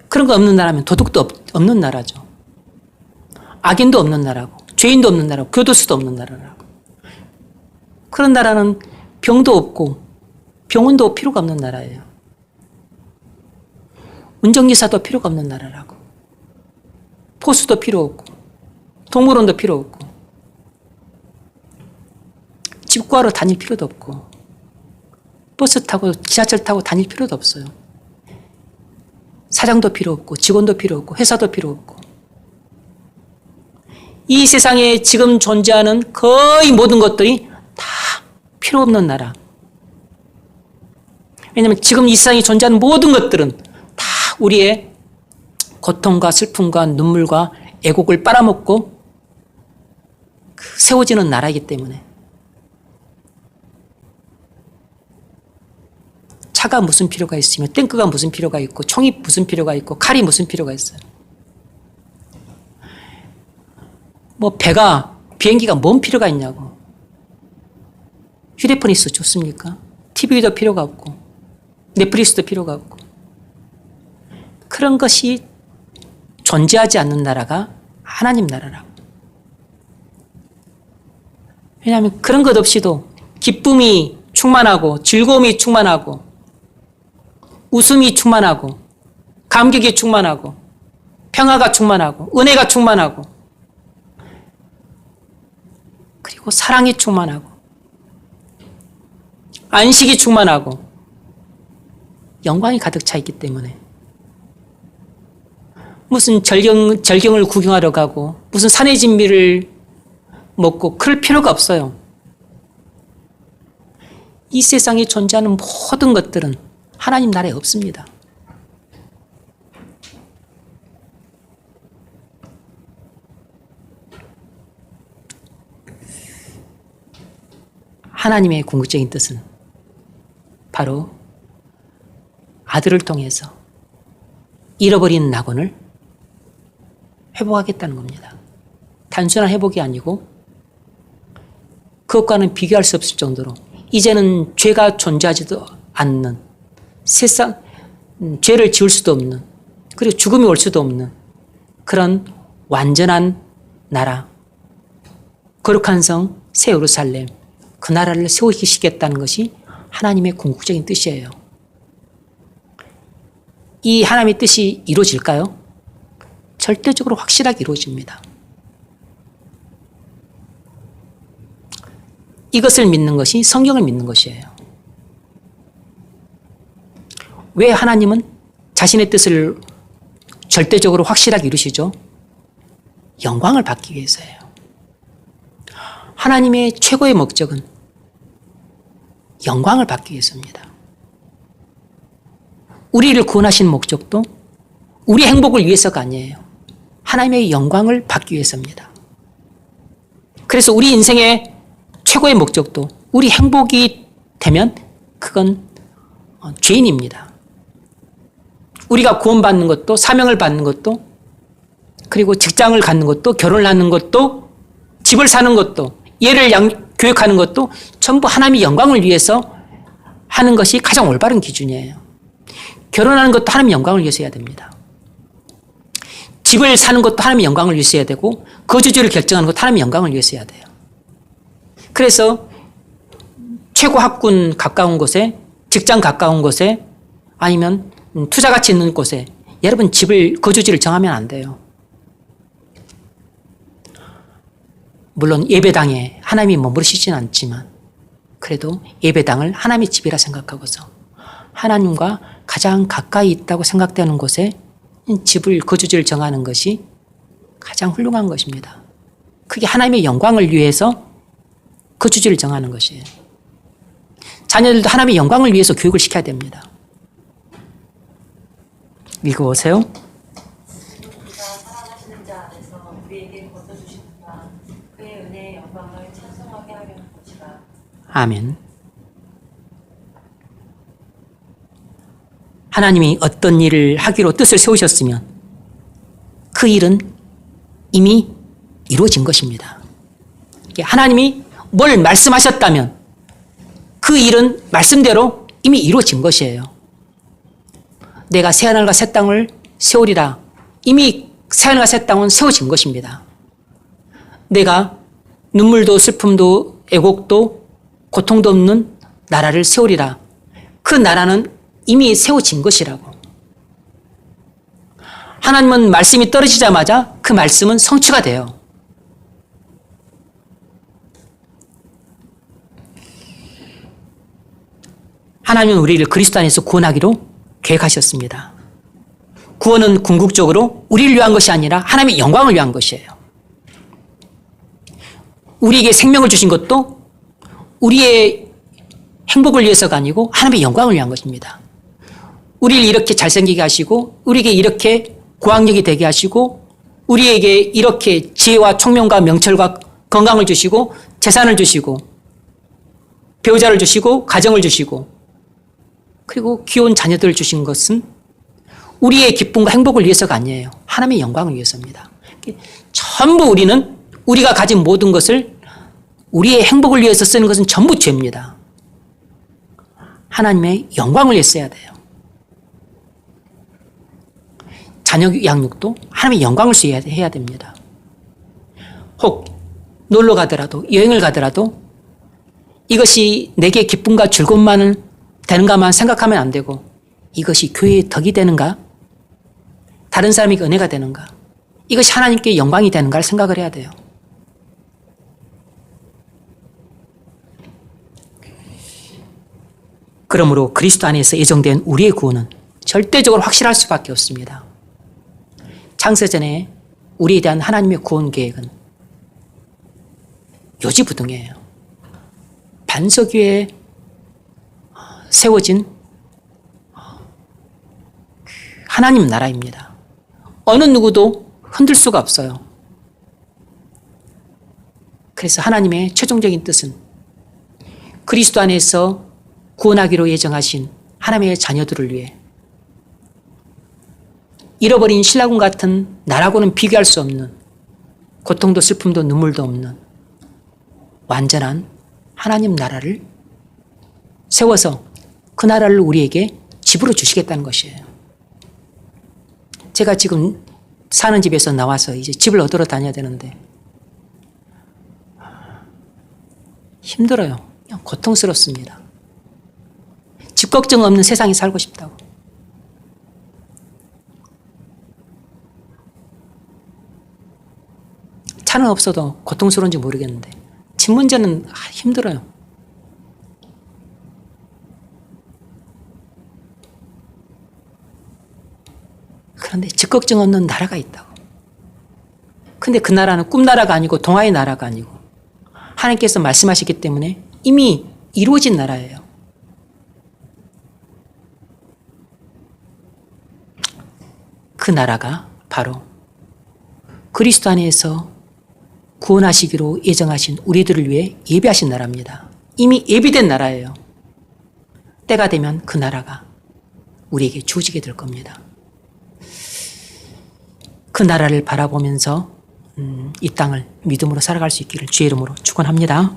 그런 거 없는 나라면 도덕도 없는 나라죠. 악인도 없는 나라고, 죄인도 없는 나라고, 교도소도 없는 나라라고. 그런 나라는 병도 없고 병원도 필요가 없는 나라예요. 운전기사도 필요가 없는 나라라고. 포수도 필요 없고 동물원도 필요 없고 집 구하러 다닐 필요도 없고 버스 타고 지하철 타고 다닐 필요도 없어요. 사장도 필요 없고 직원도 필요 없고 회사도 필요 없고 이 세상에 지금 존재하는 거의 모든 것들이 다 필요 없는 나라. 왜냐하면 지금 이 세상에 존재하는 모든 것들은 다 우리의 고통과 슬픔과 눈물과 애곡을 빨아먹고 세워지는 나라이기 때문에. 차가 무슨 필요가 있으며 탱크가 무슨 필요가 있고 총이 무슨 필요가 있고 칼이 무슨 필요가 있어요. 뭐 배가 비행기가 뭔 필요가 있냐고. 휴대폰이 있어 좋습니까? TV도 필요가 없고 넷플릭스도 필요가 없고 그런 것이 존재하지 않는 나라가 하나님 나라라고. 왜냐하면 그런 것 없이도 기쁨이 충만하고 즐거움이 충만하고 웃음이 충만하고 감격이 충만하고 평화가 충만하고 은혜가 충만하고 그리고 사랑이 충만하고 안식이 충만하고 영광이 가득 차 있기 때문에 무슨 절경을 구경하러 가고 무슨 산의 진미를 먹고 그럴 필요가 없어요. 이 세상에 존재하는 모든 것들은 하나님 나라에 없습니다. 하나님의 궁극적인 뜻은 바로 아들을 통해서 잃어버린 낙원을 회복하겠다는 겁니다. 단순한 회복이 아니고 그것과는 비교할 수 없을 정도로 이제는 죄가 존재하지도 않는 세상, 죄를 지을 수도 없는 그리고 죽음이 올 수도 없는 그런 완전한 나라, 거룩한 성, 새 예루살렘, 그 나라를 세우시겠다는 것이 하나님의 궁극적인 뜻이에요. 이 하나님의 뜻이 이루어질까요? 절대적으로 확실하게 이루어집니다. 이것을 믿는 것이 성경을 믿는 것이에요. 왜 하나님은 자신의 뜻을 절대적으로 확실하게 이루시죠? 영광을 받기 위해서예요. 하나님의 최고의 목적은 영광을 받기 위해서입니다. 우리를 구원하신 목적도 우리 행복을 위해서가 아니에요. 하나님의 영광을 받기 위해서입니다. 그래서 우리 인생의 최고의 목적도 우리 행복이 되면 그건 죄인입니다. 우리가 구원받는 것도 사명을 받는 것도 그리고 직장을 갖는 것도 결혼을 하는 것도 집을 사는 것도 얘를 교육하는 것도 전부 하나님의 영광을 위해서 하는 것이 가장 올바른 기준이에요. 결혼하는 것도 하나님의 영광을 위해서 해야 됩니다. 집을 사는 것도 하나님의 영광을 위해서 해야 되고 거주지를 결정하는 것도 하나님의 영광을 위해서 해야 돼요. 그래서 최고 학군 가까운 곳에 직장 가까운 곳에 아니면 투자 가치 있는 곳에 여러분 거주지를 정하면 안 돼요. 물론 예배당에 하나님이 머무르시진 않지만 그래도 예배당을 하나님의 집이라 생각하고서 하나님과 가장 가까이 있다고 생각되는 곳에 거주지를 정하는 것이 가장 훌륭한 것입니다. 그게 하나님의 영광을 위해서 거주지를 정하는 것이에요. 자녀들도 하나님의 영광을 위해서 교육을 시켜야 됩니다. 읽어보세요. 우리가 살아가시는 자 안에서 우리에게 아멘. 하나님이 어떤 일을 하기로 뜻을 세우셨으면 그 일은 이미 이루어진 것입니다. 하나님이 뭘 말씀하셨다면 그 일은 말씀대로 이미 이루어진 것이에요. 내가 새하늘과 새 땅을 세우리라. 이미 새하늘과 새 땅은 세워진 것입니다. 내가 눈물도 슬픔도 애곡도 고통도 없는 나라를 세우리라. 그 나라는 이미 세워진 것이라고. 하나님은 말씀이 떨어지자마자 그 말씀은 성취가 돼요. 하나님은 우리를 그리스도 안에서 구원하기로 계획하셨습니다. 구원은 궁극적으로 우리를 위한 것이 아니라 하나님의 영광을 위한 것이에요. 우리에게 생명을 주신 것도 우리의 행복을 위해서가 아니고 하나님의 영광을 위한 것입니다. 우리를 이렇게 잘생기게 하시고 우리에게 이렇게 고학력이 되게 하시고 우리에게 이렇게 지혜와 총명과 명철과 건강을 주시고 재산을 주시고 배우자를 주시고 가정을 주시고 그리고 귀여운 자녀들을 주신 것은 우리의 기쁨과 행복을 위해서가 아니에요. 하나님의 영광을 위해서입니다. 전부 우리는 우리가 가진 모든 것을 우리의 행복을 위해서 쓰는 것은 전부 죄입니다. 하나님의 영광을 위해 써야 돼요. 자녀 양육도 하나님의 영광을 위해 해야 됩니다. 혹 놀러 가더라도 여행을 가더라도 이것이 내게 기쁨과 즐거움만을 되는가만 생각하면 안 되고 이것이 교회의 덕이 되는가? 다른 사람에게 은혜가 되는가? 이것이 하나님께 영광이 되는가를 생각을 해야 돼요. 그러므로 그리스도 안에서 예정된 우리의 구원은 절대적으로 확실할 수밖에 없습니다. 창세전에 우리에 대한 하나님의 구원 계획은 요지부동이에요. 반석 위에 세워진 하나님 나라입니다. 어느 누구도 흔들 수가 없어요. 그래서 하나님의 최종적인 뜻은 그리스도 안에서 구원하기로 예정하신 하나님의 자녀들을 위해 잃어버린 신라군 같은 나라고는 비교할 수 없는 고통도 슬픔도 눈물도 없는 완전한 하나님 나라를 세워서 그 나라를 우리에게 집으로 주시겠다는 것이에요. 제가 지금 사는 집에서 나와서 이제 집을 얻으러 다녀야 되는데 힘들어요. 그냥 고통스럽습니다. 집 걱정 없는 세상에 살고 싶다고. 차는 없어도 고통스러운지 모르겠는데 집 문제는 힘들어요. 그런데 집 걱정 없는 나라가 있다고. 근데 그 나라는 꿈나라가 아니고 동화의 나라가 아니고 하나님께서 말씀하셨기 때문에 이미 이루어진 나라예요. 그 나라가 바로 그리스도 안에서 구원하시기로 예정하신 우리들을 위해 예비하신 나라입니다. 이미 예비된 나라예요. 때가 되면 그 나라가 우리에게 주어지게 될 겁니다. 그 나라를 바라보면서 이 땅을 믿음으로 살아갈 수 있기를 주의 이름으로 축원합니다.